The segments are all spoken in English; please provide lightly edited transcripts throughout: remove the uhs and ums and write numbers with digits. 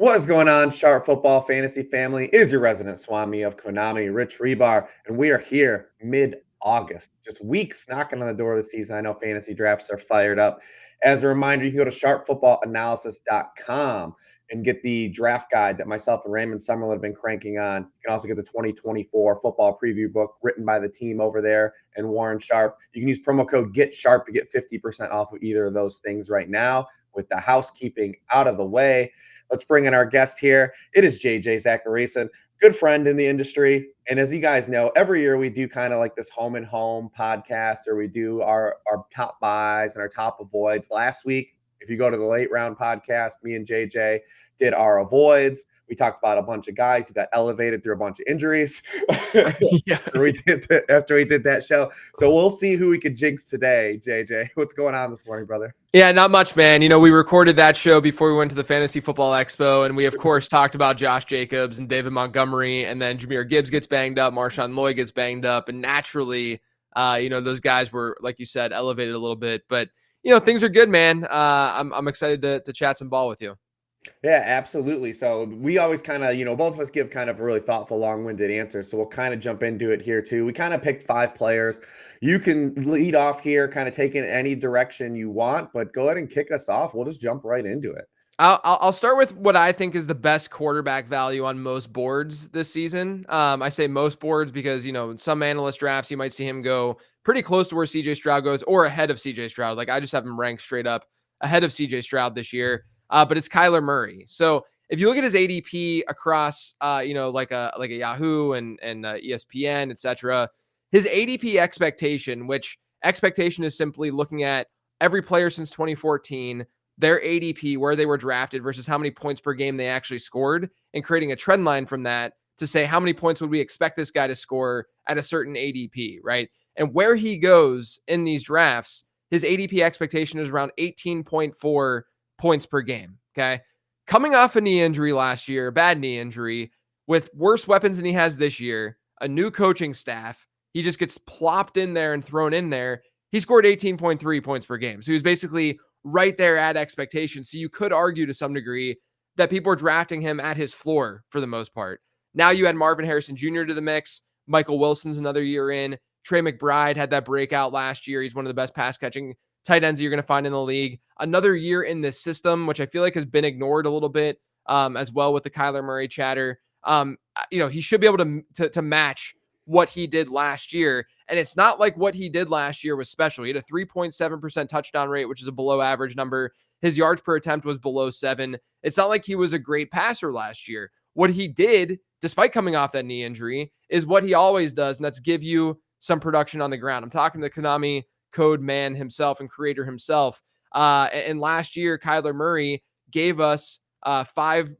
What is going on, Sharp Football Fantasy family? It is your resident Swami of Konami, Rich Hribar, and we are here mid-August, just weeks knocking on the door of the season. I know fantasy drafts are fired up. As a reminder, you can go to sharpfootballanalysis.com and get the draft guide that myself and Raymond Summerlin have been cranking on. You can also get the 2024 football preview book written by the team over there and Warren Sharp. You can use promo code GETSHARP to get 50% off of either of those things right now. With the housekeeping out of the way, let's bring in our guest here. It is JJ Zachariason, good friend in the industry. And as you guys know, every year we do kind of like this home and home podcast, or we do our top buys and our top avoids. Last week, if you go to the late round podcast, me and JJ did our avoids. We talked about a bunch of guys who got elevated through a bunch of injuries after we did that show. So we'll see who we could jinx today, JJ. What's going on this morning, brother? Yeah, not much, man. You know, we recorded that show before we went to the Fantasy Football Expo, and we, of course, talked about Josh Jacobs and David Montgomery, and then Jahmyr Gibbs gets banged up, Marshawn Lloyd gets banged up, and naturally, those guys were, like you said, elevated a little bit. But, things are good, man. I'm excited to chat some ball with you. Yeah, absolutely. So we always kind of, both of us give kind of a really thoughtful, long-winded answers. So we'll kind of jump into it here too. We kind of picked 5 players. You can lead off here, kind of take in any direction you want, but go ahead and kick us off. We'll just jump right into it. I'll start with what I think is the best quarterback value on most boards this season. I say most boards because, some analyst drafts, you might see him go pretty close to where CJ Stroud goes or ahead of CJ Stroud. Like I just have him ranked straight up ahead of CJ Stroud this year. But it's Kyler Murray. So if you look at his ADP across, like a Yahoo and ESPN, etc., his ADP expectation, which expectation is simply looking at every player since 2014, their ADP, where they were drafted versus how many points per game they actually scored, and creating a trend line from that to say how many points would we expect this guy to score at a certain ADP, right? And where he goes in these drafts, his ADP expectation is around 18.4 points per game. Okay. Coming off a knee injury last year, bad knee injury, with worse weapons than he has this year, a new coaching staff, he just gets plopped in there and thrown in there. He scored 18.3 points per game. So he was basically right there at expectation. So you could argue to some degree that people are drafting him at his floor for the most part. Now you add Marvin Harrison Jr. to the mix. Michael Wilson's another year in. Trey McBride had that breakout last year. He's one of the best pass catching tight ends that you're going to find in the league. Another year in this system, which I feel like has been ignored a little bit as well with the Kyler Murray chatter. He should be able to match what he did last year. And it's not like what he did last year was special. He had a 3.7% touchdown rate, which is a below average number. His yards per attempt was below 7. It's not like he was a great passer last year. What he did, despite coming off that knee injury, is what he always does, and that's give you some production on the ground. I'm talking to Konami code man himself and creator himself. And last year, Kyler Murray gave us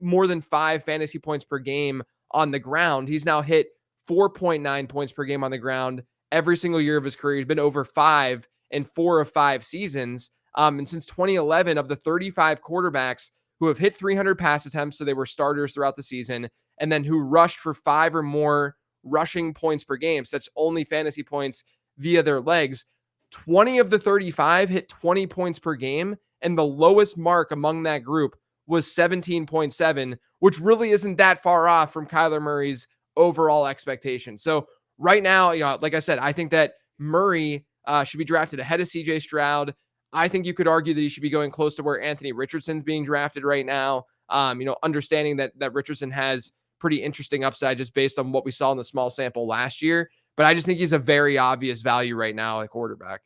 more than 5 fantasy points per game on the ground. He's now hit 4.9 points per game on the ground every single year of his career. He's been over 5 in 4 of 5 seasons. And since 2011, of the 35 quarterbacks who have hit 300 pass attempts, so they were starters throughout the season, and then who rushed for 5 or more rushing points per game, so that's only fantasy points via their legs, 20 of the 35 hit 20 points per game, and the lowest mark among that group was 17.7, which really isn't that far off from Kyler Murray's overall expectation. So right now, like I said, I think that Murray should be drafted ahead of CJ Stroud. I think you could argue that he should be going close to where Anthony Richardson's being drafted right now. Understanding that Richardson has pretty interesting upside just based on what we saw in the small sample last year. But I just think he's a very obvious value right now at quarterback.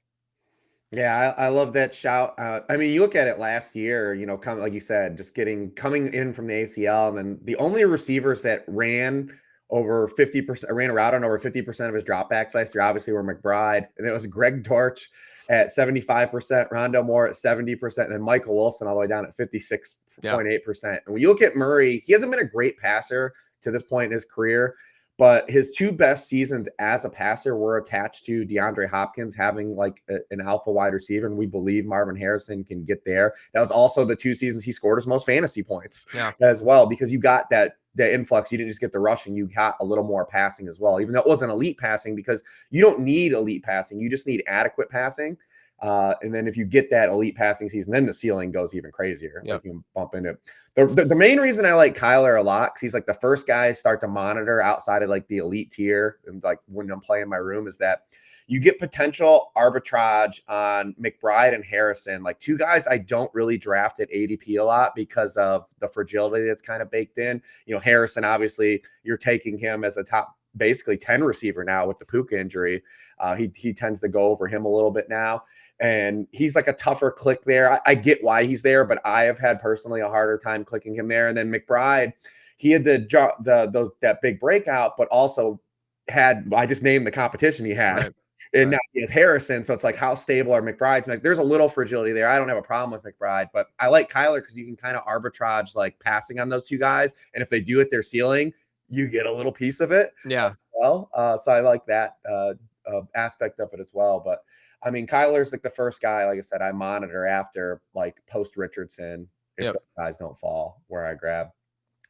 Yeah, I love that shout. You look at it last year, like you said, just coming in from the ACL, and then the only receivers that ran over 50%, ran a route on over 50% of his dropbacks last year, obviously, were McBride, and it was Greg Dortch at 75%, Rondo Moore at 70%, and then Michael Wilson all the way down at 56.8%. And when you look at Murray, he hasn't been a great passer to this point in his career, but his 2 best seasons as a passer were attached to DeAndre Hopkins having like an alpha wide receiver, and we believe Marvin Harrison can get there. That was also the 2 seasons he scored his most fantasy points as well, because you got that influx. You didn't just get the rushing, you got a little more passing as well, even though it wasn't elite passing, because you don't need elite passing. You just need adequate passing. And then if you get that elite passing season, then the ceiling goes even crazier. Yep. Like you can bump into it. The main reason I like Kyler a lot, because he's like the first guy I start to monitor outside of like the elite tier, and like when I'm playing my room, is that you get potential arbitrage on McBride and Harrison, like two guys I don't really draft at ADP a lot because of the fragility that's kind of baked in. Harrison, obviously, you're taking him as a top basically 10 receiver now with the Puka injury. He tends to go over him a little bit now. And he's like a tougher click there. I get why he's there, but I have had personally a harder time clicking him there. And then McBride, he had that big breakout, but also I just named the competition he had. Right. And now he has Harrison. So it's like, how stable are McBride's? Like, there's a little fragility there. I don't have a problem with McBride, but I like Kyler because you can kind of arbitrage like passing on those two guys. And if they do it their ceiling, you get a little piece of it. Yeah. Well, so I like that aspect of it as well. But I mean, Kyler's like the first guy, like I said, I monitor after like post Richardson if those guys don't fall where I grab.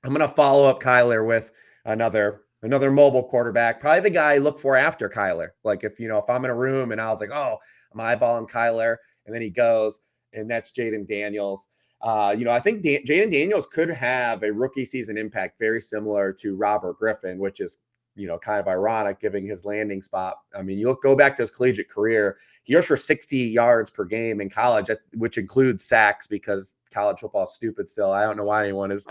I'm going to follow up Kyler with another mobile quarterback, probably the guy I look for after Kyler. Like if I'm in a room and I was like, oh, I'm eyeballing Kyler, and then he goes, and that's Jayden Daniels. I think Jayden Daniels could have a rookie season impact very similar to Robert Griffin, which is kind of ironic given his landing spot. I mean, you'll go back to his collegiate career. He rushed for 60 yards per game in college, which includes sacks because college football is stupid still. I don't know why anyone is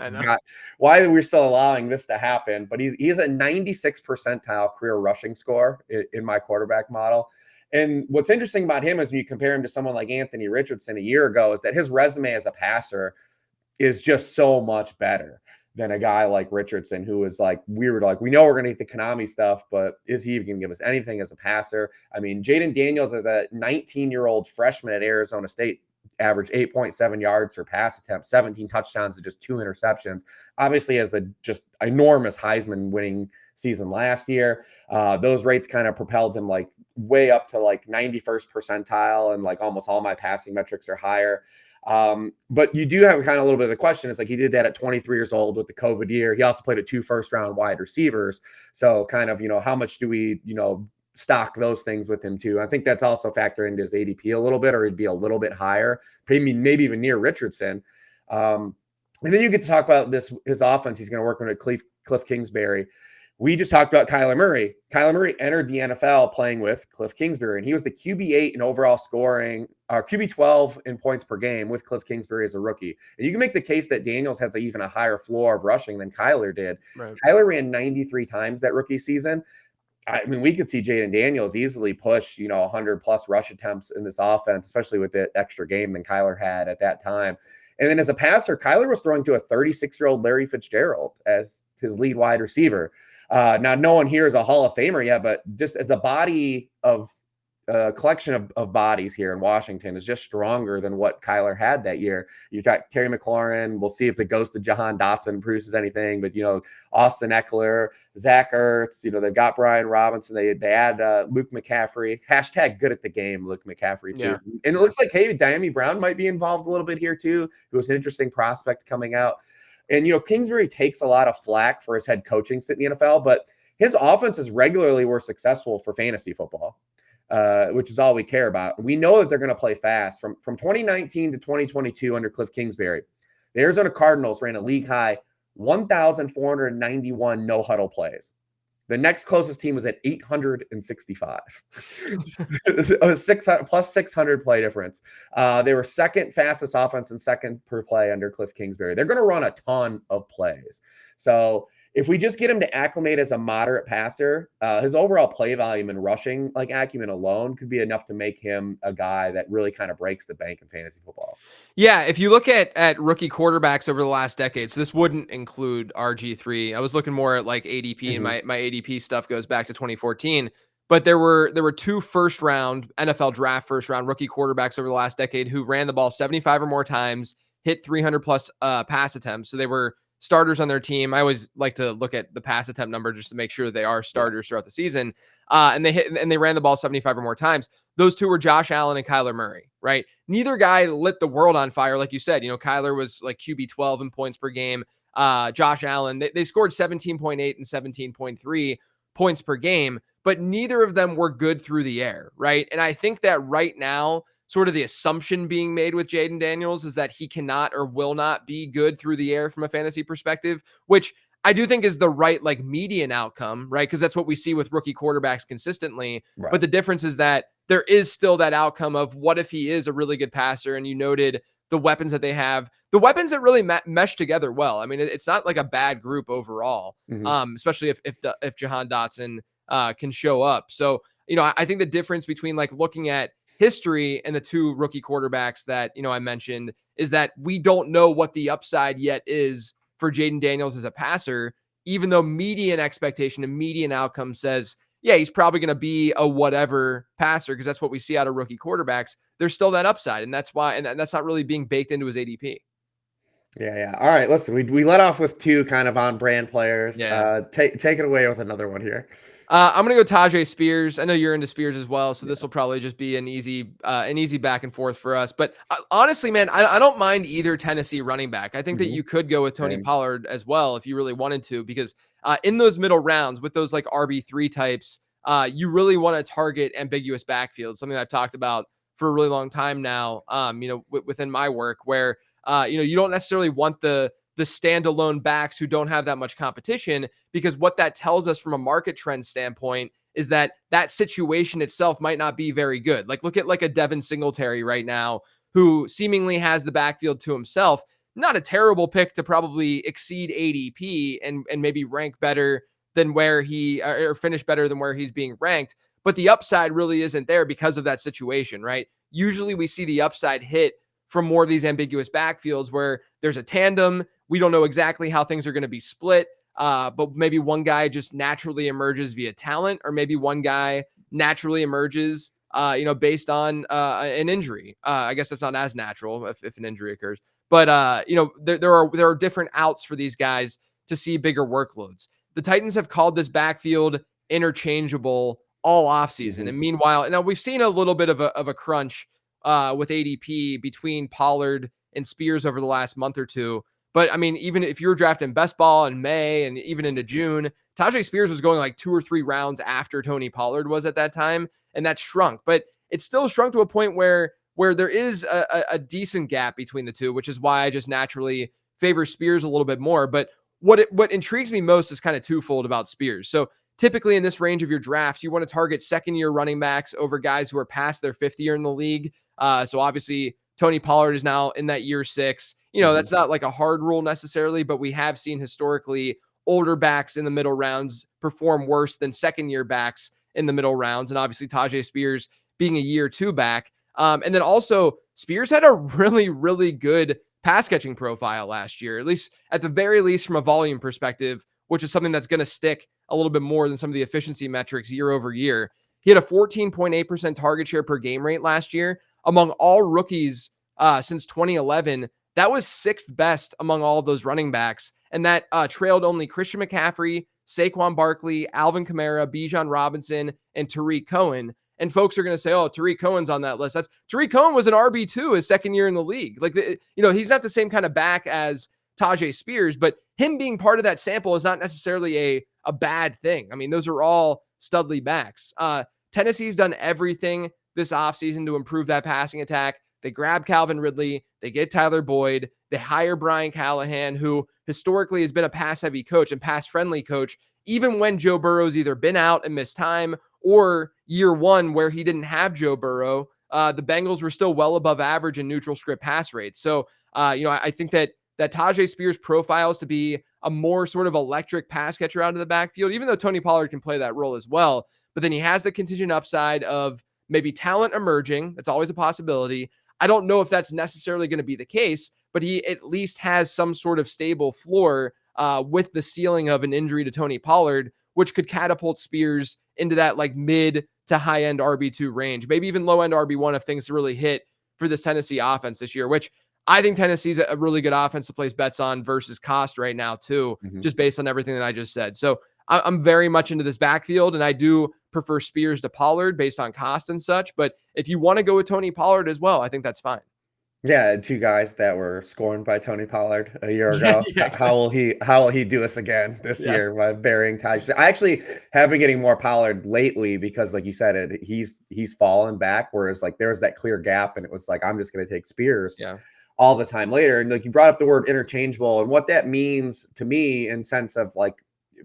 why we're still allowing this to happen, but he's a 96th percentile career rushing score in my quarterback model. And what's interesting about him is when you compare him to someone like Anthony Richardson a year ago is that his resume as a passer is just so much better than a guy like Richardson, who is like, we know we're going to get the Konami stuff, but is he even going to give us anything as a passer? I mean, Jayden Daniels as a 19-year-old freshman at Arizona State averaged 8.7 yards per pass attempt, 17 touchdowns and just 2 interceptions. Obviously has the just enormous Heisman winning season last year. Those rates kind of propelled him like way up to like 91st percentile, and like almost all my passing metrics are higher. But you do have kind of a little bit of the question. It's like he did that at 23 years old with the COVID year. He also played at 2 first-round wide receivers. So kind of, how much do we, stock those things with him too? I think that's also factored into his ADP a little bit, or it'd be a little bit higher, maybe even near Richardson. And then you get to talk about his offense. He's going to work on Cliff Kingsbury. We just talked about Kyler Murray. Kyler Murray entered the NFL playing with Cliff Kingsbury, and he was the QB8 in overall scoring, or QB12 in points per game with Cliff Kingsbury as a rookie. And you can make the case that Daniels has even a higher floor of rushing than Kyler did. Right. Kyler ran 93 times that rookie season. I mean, we could see Jayden Daniels easily push, 100-plus rush attempts in this offense, especially with the extra game than Kyler had at that time. And then as a passer, Kyler was throwing to a 36-year-old Larry Fitzgerald as his lead wide receiver. Now, no one here is a Hall of Famer yet, but just as a body of collection of bodies here in Washington is just stronger than what Kyler had that year. You got Terry McLaurin. We'll see if the ghost of Jahan Dotson produces anything, but Austin Eckler, Zach Ertz, they've got Brian Robinson. They add Luke McCaffrey, # good at the game, Luke McCaffrey too. Yeah. And it looks like, hey, Diami Brown might be involved a little bit here too, who was an interesting prospect coming out. And, Kingsbury takes a lot of flack for his head coaching stint in the NFL, but his offenses regularly were successful for fantasy football, which is all we care about. We know that they're going to play fast. From 2019 to 2022 under Cliff Kingsbury, the Arizona Cardinals ran a league-high 1,491 no-huddle plays. The next closest team was at 865. Plus 600 play difference. They were second fastest offense and second per play under Cliff Kingsbury. They're going to run a ton of plays. So if we just get him to acclimate as a moderate passer, his overall play volume and rushing acumen alone could be enough to make him a guy that really kind of breaks the bank in fantasy football. Yeah, if you look at rookie quarterbacks over the last decade, so this wouldn't include RG3. I was looking more at like ADP, and my ADP stuff goes back to 2014. But there were 2 first-round NFL draft first-round rookie quarterbacks over the last decade who ran the ball 75 or more times, hit 300-plus pass attempts. So they were starters on their team. I always like to look at the pass attempt number just to make sure they are starters throughout the season. And they ran the ball 75 or more times. Those 2 were Josh Allen and Kyler Murray, right? Neither guy lit the world on fire. Like you said, Kyler was like QB 12 in points per game. Josh Allen, they scored 17.8 and 17.3 points per game, but neither of them were good through the air, right? And I think that right now, sort of the assumption being made with Jayden Daniels is that he cannot or will not be good through the air from a fantasy perspective, which I do think is the right like median outcome, right? Because that's what we see with rookie quarterbacks consistently. Right. But the difference is that there is still that outcome of what if he is a really good passer, and you noted the weapons that they have, the weapons that really mesh together well. I mean, it's not like a bad group overall, especially if Jahan Dotson can show up. So, I think the difference between like looking at history and the two rookie quarterbacks that, I mentioned is that we don't know what the upside yet is for Jayden Daniels as a passer, even though median expectation and median outcome says, yeah, he's probably going to be a whatever passer because that's what we see out of rookie quarterbacks. There's still that upside, and that's why, and that's not really being baked into his ADP. Yeah. All right, listen, we let off with two kind of on brand players. Yeah. Take it away with another one here. I'm gonna go Tyjae Spears. I know you're into Spears as well, so this will probably just be an easy back and forth for us. But honestly, man, I don't mind either Tennessee running back. I think that you could go with Tony Pollard as well if you really wanted to, because in those middle rounds with those like RB3 types, you really want to target ambiguous backfield. Something that I've talked about for a really long time now. Within my work, where you don't necessarily want the standalone backs who don't have that much competition, because what that tells us from a market trend standpoint is that situation itself might not be very good. Like look at like a Devin Singletary right now, who seemingly has the backfield to himself. Not a terrible pick to probably exceed ADP and maybe rank better than where he or finish better than where he's being ranked. But the upside really isn't there because of that situation, right? Usually we see the upside hit from more of these ambiguous backfields where there's a tandem. We don't know exactly how things are going to be split, but maybe one guy just naturally emerges via talent, or maybe one guy naturally emerges, based on an injury. I guess that's not as natural if an injury occurs, but there are different outs for these guys to see bigger workloads. The Titans have called this backfield interchangeable all offseason, and meanwhile, now we've seen a little bit of a crunch with ADP between Pollard and Spears over the last month or two. But I mean, even if you were drafting best ball in May and even into June, Tyjae Spears was going like 2 or 3 rounds after Tony Pollard was at that time, and that shrunk. But it still shrunk to a point where there is a decent gap between the two, which is why I just naturally favor Spears a little bit more. But what intrigues me most is kind of twofold about Spears. So typically in this range of your drafts, you want to target second-year running backs over guys who are past their 5th year in the league. So obviously Tony Pollard is now in that year 6. That's not like a hard rule necessarily, but we have seen historically older backs in the middle rounds perform worse than second-year backs in the middle rounds. And obviously Tyjae Spears being a year 2 back. And then also Spears had a really, really good pass catching profile last year, at least at the very least from a volume perspective, which is something that's going to stick a little bit more than some of the efficiency metrics year over year. He had a 14.8% target share per game rate last year among all rookies since 2011. That was 6th best among all of those running backs. And that trailed only Christian McCaffrey, Saquon Barkley, Alvin Kamara, Bijan Robinson, and Tariq Cohen. And folks are going to say, oh, Tariq Cohen's on that list. Tariq Cohen was an RB2 his second year in the league. Like, he's not the same kind of back as Tyjae Spears, but him being part of that sample is not necessarily a bad thing. I mean, those are all studly backs. Tennessee's done everything this offseason to improve that passing attack. They grab Calvin Ridley. They get Tyler Boyd. They hire Brian Callahan, who historically has been a pass-heavy coach and pass-friendly coach, even when Joe Burrow's either been out and missed time, or year 1 where he didn't have Joe Burrow. The Bengals were still well above average in neutral script pass rates. So, I think that Tyjae Spears profiles to be a more sort of electric pass catcher out of the backfield, even though Tony Pollard can play that role as well. But then he has the contingent upside of maybe talent emerging. That's always a possibility. I don't know if that's necessarily going to be the case, but he at least has some sort of stable floor with the ceiling of an injury to Tony Pollard, which could catapult Spears into that like mid to high end RB2 range, maybe even low end RB1 if things really hit for this Tennessee offense this year, which I think Tennessee's a really good offense to place bets on versus cost right now too, just based on everything that I just said. So I'm very much into this backfield, and I do prefer Spears to Pollard based on cost and such. But if you want to go with Tony Pollard as well, I think that's fine. Yeah, two guys that were scorned by Tony Pollard a year ago. Yeah, exactly. How will he do us again this Yes. year by burying Tyjae? I actually have been getting more Pollard lately because, like you said, he's fallen back. Whereas like there was that clear gap, and it was like I'm just going to take Spears Yeah. all the time later. And like you brought up the word interchangeable, and what that means to me in sense of like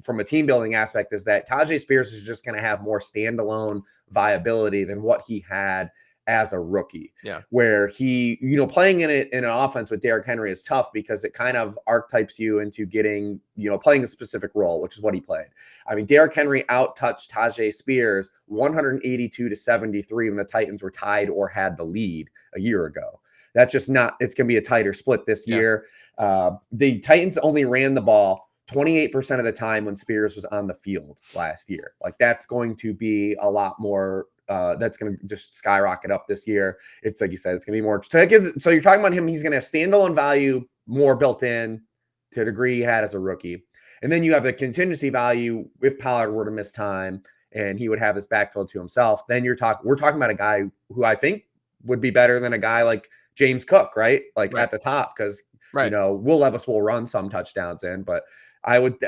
from a team building aspect is that Tyjae Spears is just going to have more standalone viability than what he had as a rookie. Yeah. Where he, you know, playing in an offense with Derrick Henry is tough because it kind of archetypes you into getting, you know, playing a specific role, which is what he played. I mean, Derrick Henry out-touched Tyjae Spears 182-73 when the Titans were tied or had the lead a year ago. That's just not, it's going to be a tighter split this year. The Titans only ran the ball 28% of the time when Spears was on the field last year. Like that's going to be a lot more. That's going to just skyrocket up this year. It's like you said, it's going to be more. So you're talking about him. He's going to have standalone value more built in to a degree he had as a rookie. And then you have the contingency value if Pollard were to miss time and he would have this backfield to himself. Then we're talking about a guy who I think would be better than a guy like James Cook, right? Like at the top, because you know, Will Levis will run some touchdowns in, but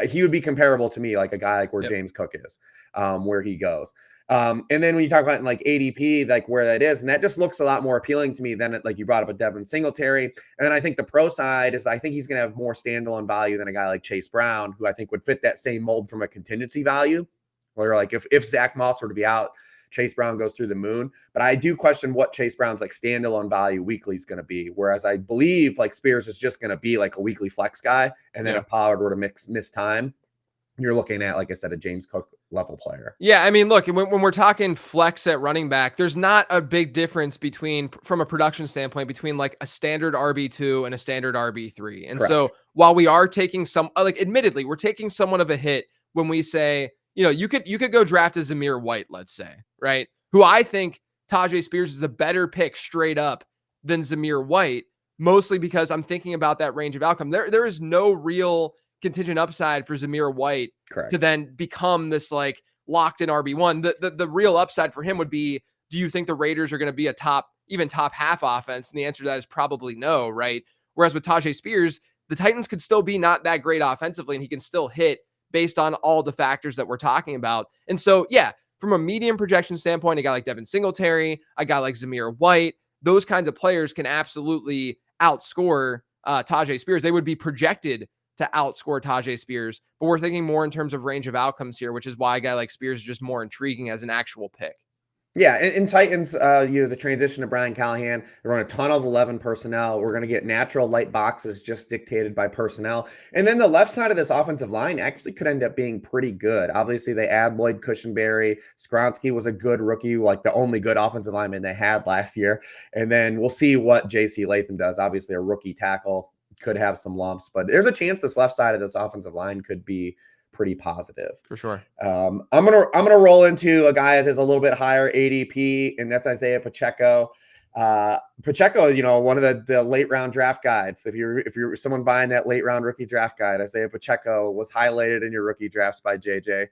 he would be comparable to me, like a guy like where James Cook is, where he goes. And then when you talk about like ADP, like where that is, and that just looks a lot more appealing to me than like you brought up a Devin Singletary. And then I think the pro side is I think he's going to have more standalone value than a guy like Chase Brown, who I think would fit that same mold from a contingency value. Where like if Zach Moss were to be out, Chase Brown goes through the moon. But I do question what Chase Brown's like standalone value weekly is going to be. Whereas I believe like Spears is just going to be like a weekly flex guy. And then if Pollard were to miss time, you're looking at, like I said, a James Cook level player. Yeah, I mean, look, when we're talking flex at running back, there's not a big difference from a production standpoint, between like a standard RB2 and a standard RB3. And so while we are taking admittedly, we're taking somewhat of a hit when we say, you know, you could go draft a Zamir White, let's say, right? Who I think Tyjae Spears is the better pick straight up than Zamir White, mostly because I'm thinking about that range of outcome. There is no real contingent upside for Zamir White to then become this like locked in RB1. The real upside for him would be, do you think the Raiders are going to be a top half offense? And the answer to that is probably no, right? Whereas with Tyjae Spears, the Titans could still be not that great offensively, and he can still hit based on all the factors that we're talking about. And so, yeah, from a medium projection standpoint, a guy like Devin Singletary, a guy like Zamir White, those kinds of players can absolutely outscore Tyjae Spears. They would be projected to outscore Tyjae Spears, but we're thinking more in terms of range of outcomes here, which is why a guy like Spears is just more intriguing as an actual pick. Yeah, in Titans, you know, the transition to Brian Callahan, they run a ton of 11 personnel. We're going to get natural light boxes just dictated by personnel. And then the left side of this offensive line actually could end up being pretty good. Obviously, they add Lloyd Cushenberry. Skronsky was a good rookie, like the only good offensive lineman they had last year. And then we'll see what J.C. Latham does. Obviously, a rookie tackle could have some lumps, but there's a chance this left side of this offensive line could be pretty positive for sure. I'm gonna roll into a guy that has a little bit higher ADP, and that's Isiah Pacheco. Pacheco, you know, one of the late round draft guides. If you're someone buying that late round rookie draft guide, Isiah Pacheco was highlighted in your rookie drafts by JJ.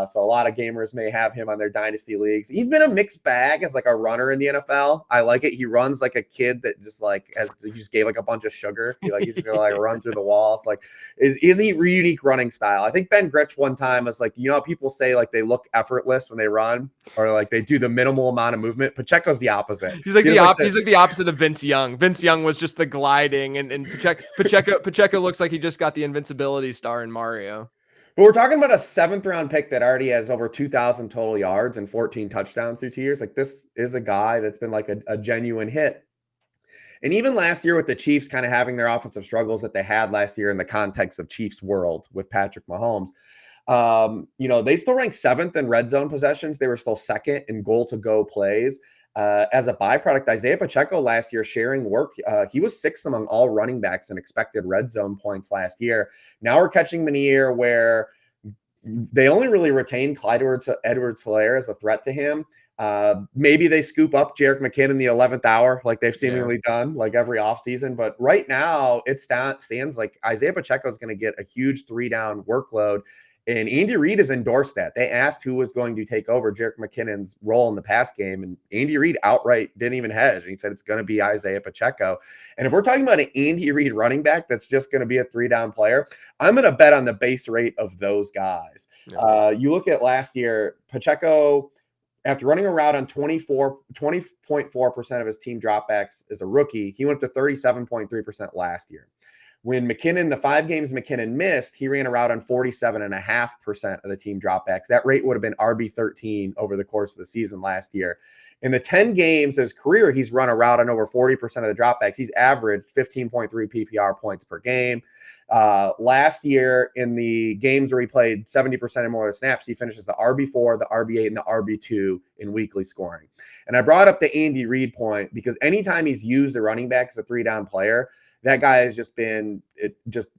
So a lot of gamers may have him on their dynasty leagues. He's been a mixed bag as like a runner in the NFL. I like it. He runs like a kid that just like he just gave like a bunch of sugar. He's just gonna like run through the walls. Like is he unique running style? I think Ben Gritch one time was like, you know, people say like they look effortless when they run, or like they do the minimal amount of movement. Pacheco's the opposite. He's like he's like the opposite of Vince Young. Vince Young was just the gliding, and Pacheco looks like he just got the invincibility star in Mario. But we're talking about a 7th round pick that already has over 2,000 total yards and 14 touchdowns through 2 years. Like this is a guy that's been like a genuine hit. And even last year with the Chiefs kind of having their offensive struggles that they had last year in the context of Chiefs world with Patrick Mahomes, you know, they still ranked 7th in red zone possessions. They were still 2nd in goal to go plays. As a byproduct, Isiah Pacheco last year sharing work, he was 6th among all running backs in expected red zone points last year. Now we're catching him in a year where they only really retained Clyde Edwards-Helaire as a threat to him. Maybe they scoop up Jerick McKinnon in the 11th hour, like they've seemingly done like every offseason. But right now it stands like Isiah Pacheco is going to get a huge 3-down workload. And Andy Reid has endorsed that. They asked who was going to take over Jerick McKinnon's role in the pass game, and Andy Reid outright didn't even hedge. And he said it's going to be Isiah Pacheco. And if we're talking about an Andy Reid running back that's just going to be a 3-down player, I'm going to bet on the base rate of those guys. Yeah. You look at last year, Pacheco, after running a route on 20.4% of his team dropbacks as a rookie, he went up to 37.3% last year. When McKinnon, the 5 games McKinnon missed, he ran a route on 47.5% of the team dropbacks. That rate would have been RB13 over the course of the season last year. In the 10 games of his career, he's run a route on over 40% of the dropbacks. He's averaged 15.3 PPR points per game. Last year, in the games where he played 70% or more of the snaps, he finishes the RB4, the RB8, and the RB2 in weekly scoring. And I brought up the Andy Reid point because anytime he's used a running back as a 3-down player, that guy has just been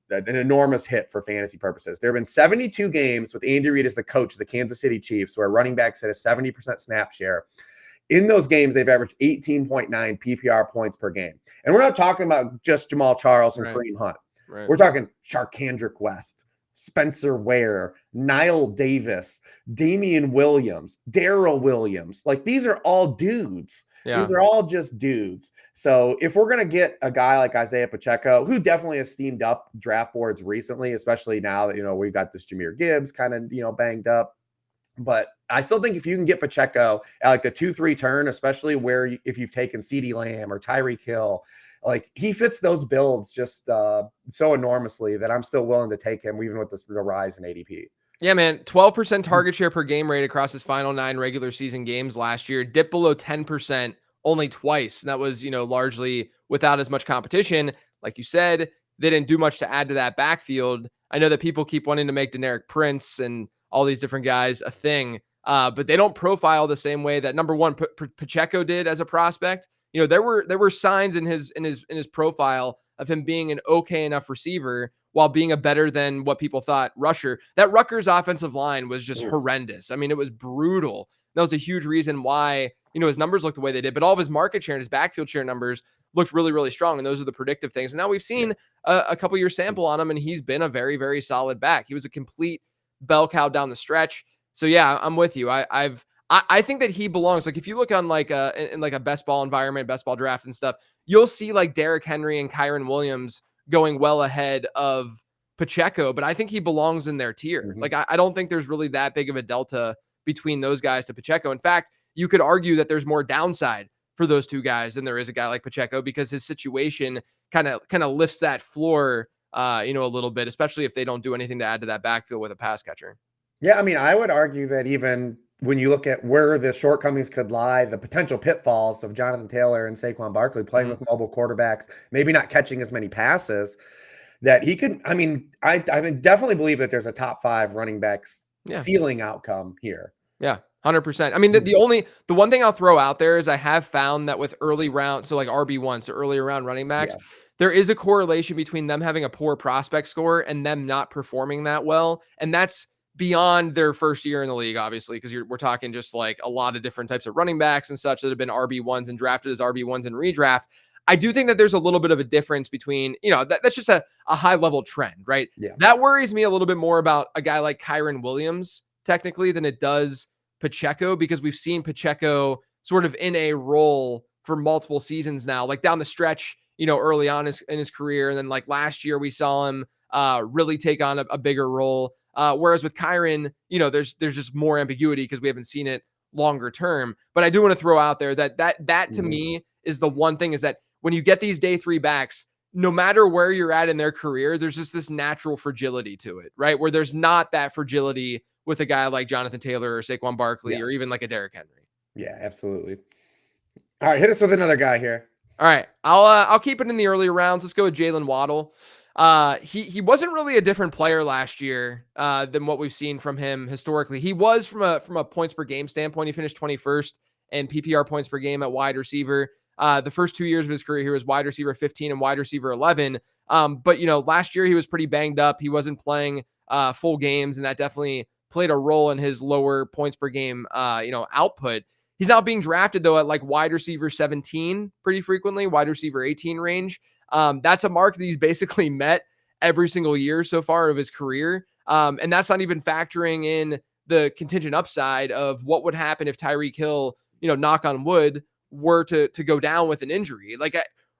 an enormous hit for fantasy purposes. There have been 72 games with Andy Reid as the coach of the Kansas City Chiefs where running backs had a 70% snap share. In those games, they've averaged 18.9 PPR points per game. And we're not talking about just Jamal Charles and Kareem Hunt. Right. We're talking Charkandrick West, Spencer Ware, Nile Davis, Damian Williams, Darrell Williams. Like, these are all dudes. Yeah. These are all just dudes. So if we're going to get a guy like Isiah Pacheco, who definitely has steamed up draft boards recently, especially now that, we've got this Jahmyr Gibbs kind of, banged up. But I still think if you can get Pacheco at like the 2-3 turn, especially if you've taken CeeDee Lamb or Tyreek Hill, like he fits those builds just so enormously that I'm still willing to take him even with this real rise in ADP. Yeah, man, 12% target share per game rate across his final 9 regular season games last year, dipped below 10% only twice. And that was, largely without as much competition. Like you said, they didn't do much to add to that backfield. I know that people keep wanting to make Deneric Prince and all these different guys a thing, but they don't profile the same way that number one Pacheco did as a prospect. There were signs in his profile of him being an okay enough receiver while being a better than what people thought rusher. That Rutgers offensive line was just horrendous. I mean, it was brutal. That was a huge reason why, his numbers looked the way they did, but all of his market share and his backfield share numbers looked really, really strong. And those are the predictive things. And now we've seen a couple year sample on him, and he's been a very, very solid back. He was a complete bell cow down the stretch. So yeah, I'm with you. I think that he belongs. Like if you look on in like a best ball environment, best ball draft and stuff, you'll see like Derrick Henry and Kyren Williams going well ahead of Pacheco, but I think he belongs in their tier. Mm-hmm. Like I don't think there's really that big of a delta between those guys to Pacheco. In fact, you could argue that there's more downside for those two guys than there is a guy like Pacheco because his situation kind of lifts that floor, a little bit, especially if they don't do anything to add to that backfield with a pass catcher. Yeah, I mean, I would argue that even when you look at where the shortcomings could lie, the potential pitfalls of Jonathan Taylor and Saquon Barkley playing with mobile quarterbacks, maybe not catching as many passes, that he could. I mean, I definitely believe that there's a top 5 running backs ceiling outcome here. Yeah, 100%. I mean, the one thing I'll throw out there is I have found that with early round, so like RB1, so earlier round running backs, there is a correlation between them having a poor prospect score and them not performing that well, and that's beyond their first year in the league, obviously, because we're talking just like a lot of different types of running backs and such that have been RB1s and drafted as RB1s in redraft. I do think that there's a little bit of a difference between, that's just a high level trend, right? Yeah. That worries me a little bit more about a guy like Kyren Williams, technically, than it does Pacheco, because we've seen Pacheco sort of in a role for multiple seasons now, like down the stretch, early on in his career. And then like last year, we saw him really take on a bigger role. Whereas with Kyren, there's just more ambiguity because we haven't seen it longer term. But I do want to throw out there that to me is the one thing, is that when you get these day 3 backs, no matter where you're at in their career, there's just this natural fragility to it, right? Where there's not that fragility with a guy like Jonathan Taylor or Saquon Barkley or even like a Derrick Henry. Yeah, absolutely. All right, hit us with another guy here. All right, I'll keep it in the earlier rounds. Let's go with Jaylen Waddle. He wasn't really a different player last year than what we've seen from him historically. He was from a points per game standpoint. He finished 21st in PPR points per game at wide receiver. The first 2 years of his career, he was wide receiver 15 and wide receiver 11. But last year he was pretty banged up. He wasn't playing full games, and that definitely played a role in his lower points per game, output. He's now being drafted though at like wide receiver 17 pretty frequently, wide receiver 18 range. That's a mark that he's basically met every single year so far of his career. And that's not even factoring in the contingent upside of what would happen if Tyreek Hill, knock on wood, were to go down with an injury. Like,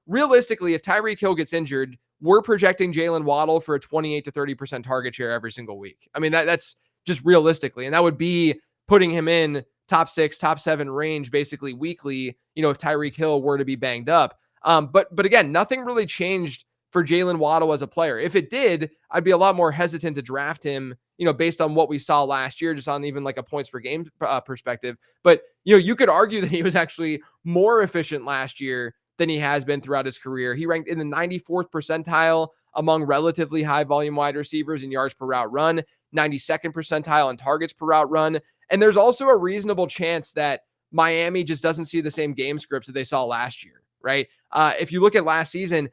realistically, if Tyreek Hill gets injured, we're projecting Jaylen Waddle for a 28 to 30% target share every single week. I mean, that's just realistically, and that would be putting him in top 6, top 7 range basically weekly, if Tyreek Hill were to be banged up. But again, nothing really changed for Jaylen Waddle as a player. If it did, I'd be a lot more hesitant to draft him, based on what we saw last year, just on even like a points per game perspective. But, you could argue that he was actually more efficient last year than he has been throughout his career. He ranked in the 94th percentile among relatively high volume wide receivers in yards per route run, 92nd percentile in targets per route run. And there's also a reasonable chance that Miami just doesn't see the same game scripts that they saw last year, right? If you look at last season,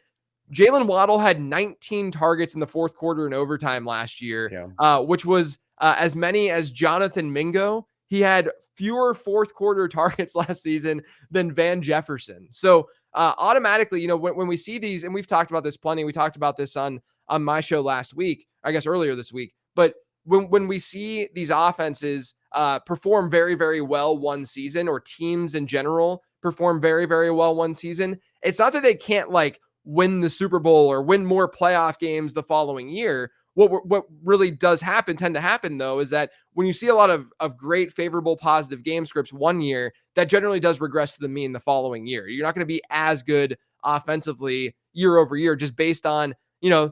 Jaylen Waddle had 19 targets in the fourth quarter and overtime last year, which was as many as Jonathan Mingo. He had fewer fourth quarter targets last season than Van Jefferson. So automatically, when we see these, and we've talked about this plenty, we talked about this on my show last week, I guess earlier this week, but when we see these offenses perform very, very well one season, or teams in general perform very, very well one season, it's not that they can't like win the Super Bowl or win more playoff games the following year. What really does tend to happen, though, is that when you see a lot of great, favorable, positive game scripts one year, that generally does regress to the mean the following year. You're not going to be as good offensively year over year just based on,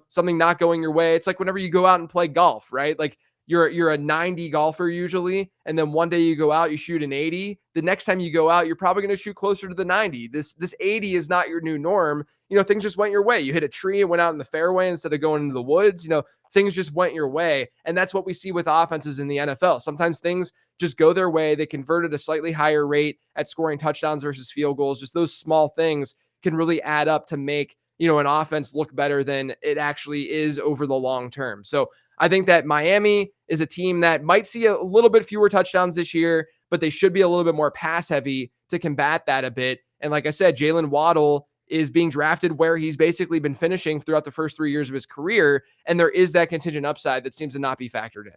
something not going your way. It's like whenever you go out and play golf, right? Like you're a 90 golfer usually, and then one day you go out, you shoot an 80. The next time you go out, you're probably going to shoot closer to the 90. This 80 is not your new norm. Things just went your way. You hit a tree and went out in the fairway instead of going into the woods. Things just went your way. And that's what we see with offenses in the NFL. Sometimes things just go their way. They convert at a slightly higher rate at scoring touchdowns versus field goals. Just those small things can really add up to make, an offense look better than it actually is over the long term. So I think that Miami is a team that might see a little bit fewer touchdowns this year, but they should be a little bit more pass heavy to combat that a bit. And like I said, Jaylen Waddle is being drafted where he's basically been finishing throughout the first 3 years of his career. And there is that contingent upside that seems to not be factored in.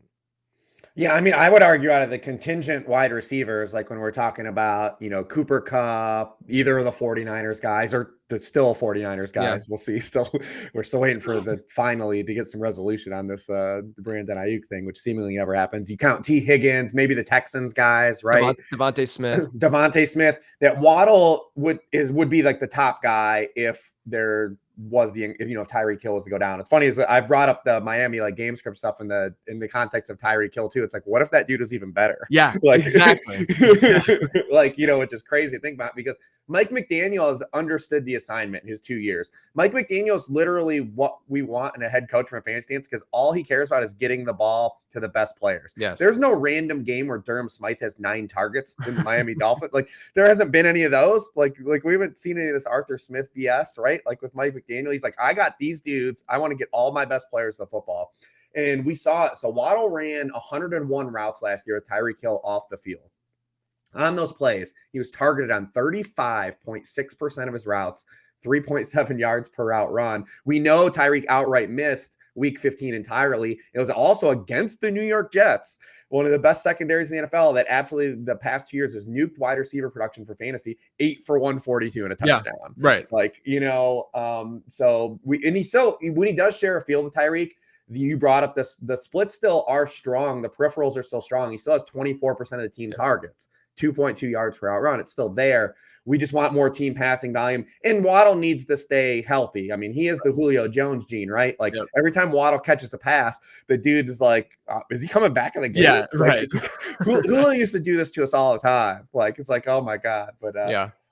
Yeah, I mean, I would argue out of the contingent wide receivers, like when we're talking about, Cooper Kupp, either of the 49ers guys or the still 49ers guys, we'll see. We're still waiting for finally to get some resolution on this Brandon Ayuk thing, which seemingly never happens. You count T. Higgins, maybe the Texans guys, right? Devontae Smith. That Waddle would be like the top guy if there was if Tyreek Hill was to go down. It's funny is I brought up the Miami like game script stuff in the context of Tyreek Hill too. It's like, what if that dude was even better? Yeah, like exactly. Like, which is crazy to think about because Mike McDaniel has understood the assignment in his 2 years. Mike McDaniel is literally what we want in a head coach from a fan stance because all he cares about is getting the ball to the best players. Yes. There's no random game where Durham Smythe has 9 targets in the Miami Dolphins. Like there hasn't been any of those. Like we haven't seen any of this Arthur Smith BS, right? Like with Mike McDaniel, he's like, I got these dudes. I want to get all my best players to football. And we saw it. So Waddle ran 101 routes last year with Tyreek Hill off the field. On those plays, he was targeted on 35.6% of his routes, 3.7 yards per route run. We know Tyreek outright missed week 15 entirely. It was also against the New York Jets, one of the best secondaries in the NFL that absolutely the past 2 years has nuked wide receiver production for fantasy, 8 for 142 and a touchdown. Yeah, right. Like, so when he does share a field with Tyreek, you brought up this, the splits still are strong. The peripherals are still strong. He still has 24% of the team targets, 2.2 yards per out run. It's still there. We just want more team passing volume. And Waddle needs to stay healthy. I mean, he is the Julio Jones gene, right? Like every time Waddle catches a pass, the dude is like, is he coming back in the game? Yeah, right. Julio used to do this to us all the time. Like, it's like, oh my God. But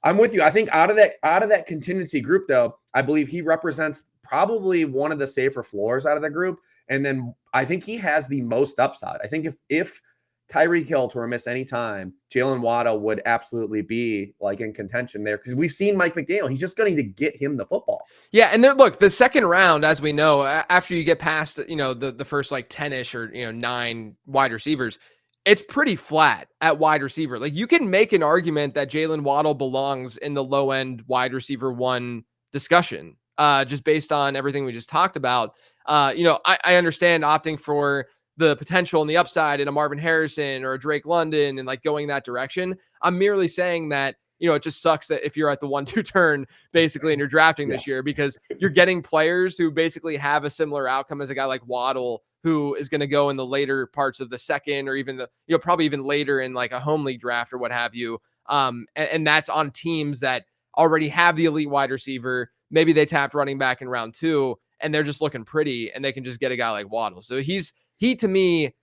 I'm with you. I think out of that contingency group, though, I believe he represents probably one of the safer floors out of the group. And then I think he has the most upside. I think if Tyreek Hill were to miss any time, Jaylen Waddle would absolutely be like in contention there because we've seen Mike McDaniel. He's just going to get him the football. Yeah, and look, the second round, as we know, after you get past the first like 10-ish or 9 wide receivers, it's pretty flat at wide receiver. Like you can make an argument that Jaylen Waddle belongs in the low end wide receiver 1 discussion, just based on everything we just talked about. I understand opting for the potential and the upside in a Marvin Harrison or a Drake London and like going that direction. I'm merely saying that, it just sucks that if you're at the 1-2 turn basically and you're drafting this year, because you're getting players who basically have a similar outcome as a guy like Waddle, who is going to go in the later parts of the second, or even the, probably even later in like a home league draft or what have you. And that's on teams that already have the elite wide receiver. Maybe they tapped running back in round 2 and they're just looking pretty and they can just get a guy like Waddle. So he to me,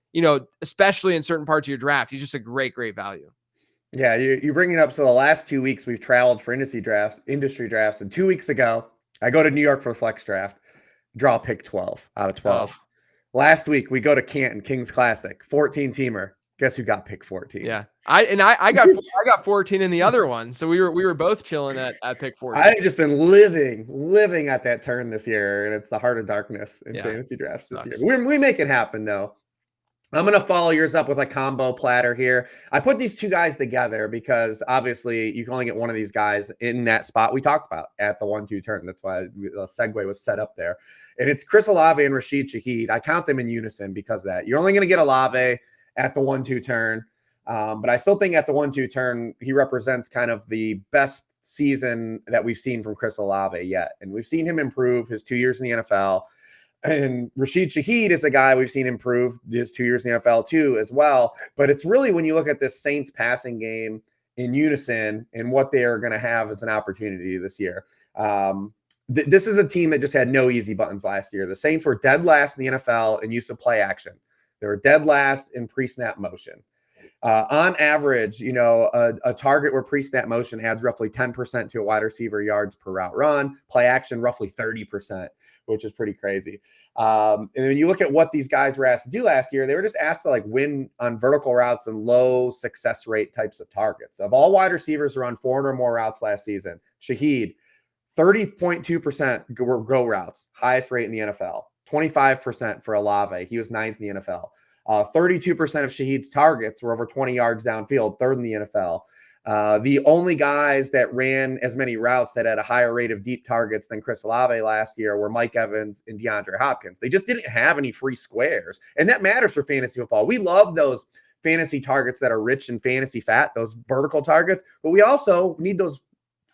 especially in certain parts of your draft, he's just a great value. Yeah, you bring it up. So the last 2 weeks we've traveled for industry drafts, and 2 weeks ago I go to New York for a flex draft, draw pick 12 out of 12. Oh. Last week we go to Canton Kings Classic, 14-teamer. Guess who got pick 14? Yeah, I got 14 in the other one, so we were both chilling at pick 14. I've just been living at that turn this year, and it's the heart of darkness in fantasy drafts this year. We make it happen though. I'm going to follow yours up with a combo platter here. I put these two guys together because obviously you can only get one of these guys in that spot we talked about at the 1-2 turn. That's why the segue was set up there. And it's Chris Olave and Rashid Shaheed. I count them in unison because of that. You're only going to get Olave at the 1-2 turn. But I still think at the 1-2 turn, he represents kind of the best season that we've seen from Chris Olave yet. And we've seen him improve his 2 years in the NFL. And Rashid Shaheed is the guy we've seen improve his 2 years in the NFL too as well. But it's really when you look at this Saints passing game in unison and what they are going to have as an opportunity this year. This is a team that just had no easy buttons last year. The Saints were dead last in the NFL in use of play action. They were dead last in pre-snap motion. On average, a target where pre-snap motion adds roughly 10% to a wide receiver yards per route run, play action roughly 30%. Which is pretty crazy. And when you look at what these guys were asked to do last year, they were just asked to like win on vertical routes and low success rate types of targets. Of all wide receivers who run 400 or more routes last season, Shaheed, 30.2% were go routes, highest rate in the NFL. 25% for Olave. He was 9th in the NFL. 32% of Shaheed's targets were over 20 yards downfield, 3rd in the NFL. The only guys that ran as many routes that had a higher rate of deep targets than Chris Olave last year were Mike Evans and DeAndre Hopkins. They just didn't have any free squares. And that matters for fantasy football. We love those fantasy targets that are rich in fantasy fat, those vertical targets, but we also need those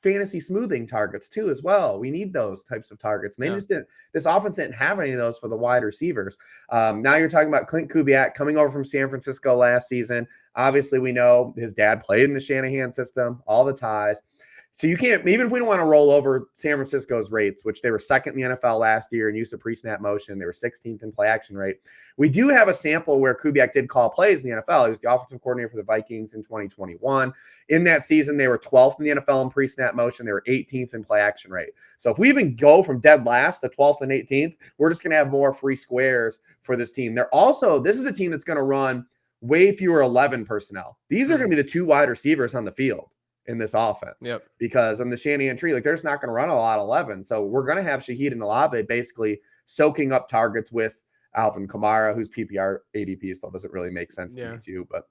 fantasy smoothing targets too as well. We need those types of targets. And they just didn't, this offense didn't have any of those for the wide receivers. Now you're talking about Clint Kubiak coming over from San Francisco last season. Obviously, we know his dad played in the Shanahan system, all the ties. So you can't, even if we don't want to roll over San Francisco's rates, which they were 2nd in the NFL last year in use of pre-snap motion, they were 16th in play action rate. We do have a sample where Kubiak did call plays in the NFL. He was the offensive coordinator for the Vikings in 2021. In that season, they were 12th in the NFL in pre-snap motion. They were 18th in play action rate. So if we even go from dead last to 12th and 18th, we're just going to have more free squares for this team. This is a team that's going to run way fewer 11 personnel. These are going to be the 2 wide receivers on the field in this offense. Yep. Because on the Shanahan tree, they're just not going to run a lot of 11. So we're going to have Shaheed and Olave basically soaking up targets with Alvin Kamara, whose PPR ADP still doesn't really make sense to me too. But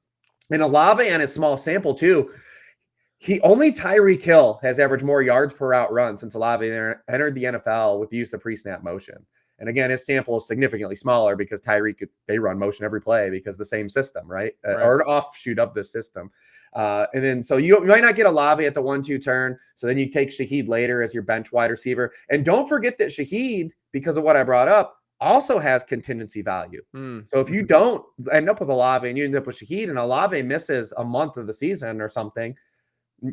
and Olave and his small sample too, only Tyreek Hill has averaged more yards per route run since Olave entered the NFL with the use of pre-snap motion. And again, his sample is significantly smaller because Tyreek, they run motion every play because the same system, right? Or an offshoot of this system. And then, so you might not get Olave at the 1-2 turn. So then you take Shaheed later as your bench wide receiver. And don't forget that Shaheed, because of what I brought up, also has contingency value. So if you don't end up with Olave and you end up with Shaheed and Olave misses a month of the season or something,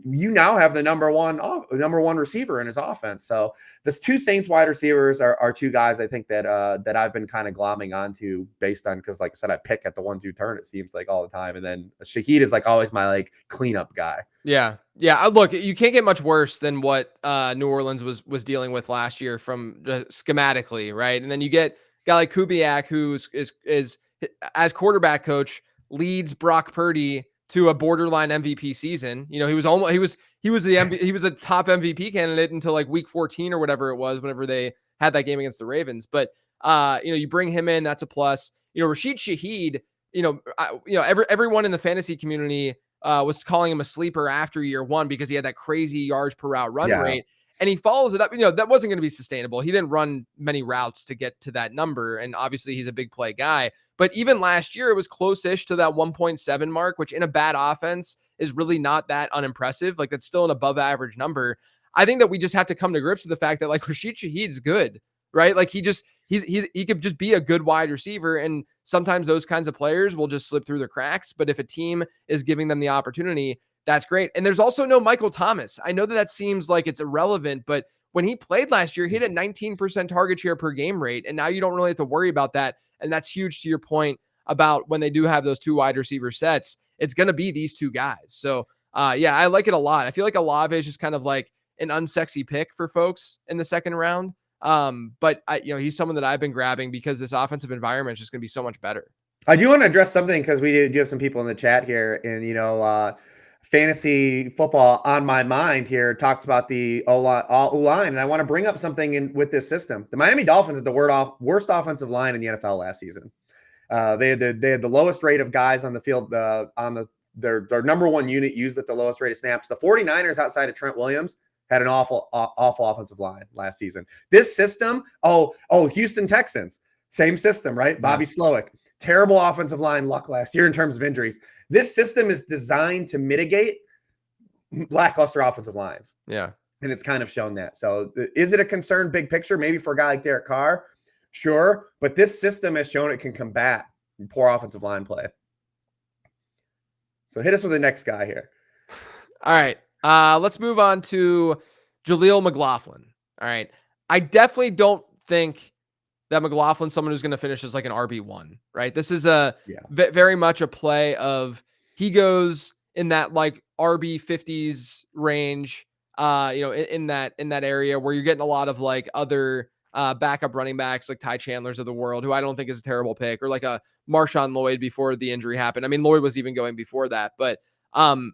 you now have the number one receiver in his offense. So the 2 Saints wide receivers are 2 guys I think that I've been kind of glomming onto based on, because like I said, I pick at the 1-2 turn, it seems like all the time. And then Shaheed is like always my like cleanup guy. Yeah. Look, you can't get much worse than what New Orleans was dealing with last year from schematically, right? And then you get a guy like Kubiak, who's is as quarterback coach leads Brock Purdy to a borderline MVP season. He was the top MVP candidate until like week 14 or whatever it was, whenever they had that game against the Ravens. But you bring him in, that's a plus. Rashid Shaheed, everyone in the fantasy community was calling him a sleeper after year 1 because he had that crazy yards per route run rate. and he follows it up. That wasn't going to be sustainable. He didn't run many routes to get to that number. And obviously he's a big play guy, but even last year it was close-ish to that 1.7 mark, which in a bad offense is really not that unimpressive. Like, that's still an above average number. I think that we just have to come to grips with the fact that, like, Rashid Shaheed's good, right? Like, he could just be a good wide receiver. And sometimes those kinds of players will just slip through the cracks. But if a team is giving them the opportunity, that's great. And there's also no Michael Thomas. I know that seems like it's irrelevant, but when he played last year, he had a 19% target share per game rate. And now you don't really have to worry about that. And that's huge to your point about when they do have those two wide receiver sets, it's going to be these two guys. So yeah, I like it a lot. I feel like Olave is just kind of like an unsexy pick for folks in the second round. But he's someone that I've been grabbing because this offensive environment is just going to be so much better. I do want to address something because we do have some people in the chat here, and fantasy football on my mind here talks about the O-line, and I want to bring up something with this system. The Miami Dolphins had the worst offensive line in the NFL last season. They had the lowest rate of guys on the field their number one unit used at the lowest rate of snaps. The 49ers, outside of Trent Williams, had an awful offensive line last season. This system, Houston Texans, same system, right? Bobby Slowick, terrible offensive line luck last year in terms of injuries. This system is designed to mitigate lackluster offensive lines. Yeah. And it's kind of shown that. So is it a concern big picture? Maybe for a guy like Derek Carr? Sure. But this system has shown it can combat poor offensive line play. So hit us with the next guy here. All right. Let's move on to Jaleel McLaughlin. All right. I definitely don't think that McLaughlin's someone who's going to finish as like an RB1, right? This is very much a play of he goes in that like RB 50s range, in that area where you're getting a lot of like other backup running backs like Ty Chandler's of the world, who I don't think is a terrible pick, or like a Marshawn Lloyd before the injury happened. I mean, Lloyd was even going before that, but I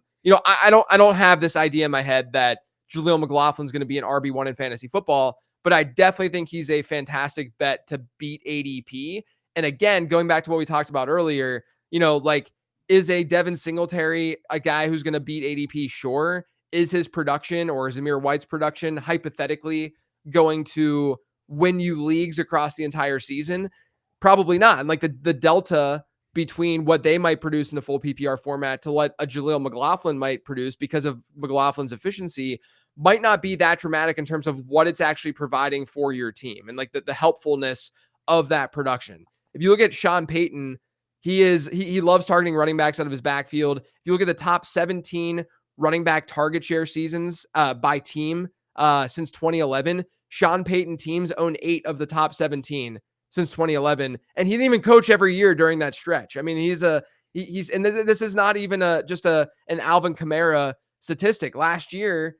don't have this idea in my head that Jaleel McLaughlin's going to be an RB1 in fantasy football, but I definitely think he's a fantastic bet to beat ADP. And again, going back to what we talked about earlier, like, is a Devin Singletary a guy who's going to beat ADP? Sure. Is his production or Zamir White's production hypothetically going to win you leagues across the entire season? Probably not. And like the delta between what they might produce in a full PPR format to what a Jaleel McLaughlin might produce because of McLaughlin's efficiency might not be that dramatic in terms of what it's actually providing for your team and like the helpfulness of that production. If you look at Sean Payton, he loves targeting running backs out of his backfield. If you look at the top 17 running back target share seasons by team since 2011, Sean Payton teams own 8 of the top 17 since 2011, and he didn't even coach every year during that stretch. I mean, he's and this is not even just an Alvin Kamara statistic. Last year,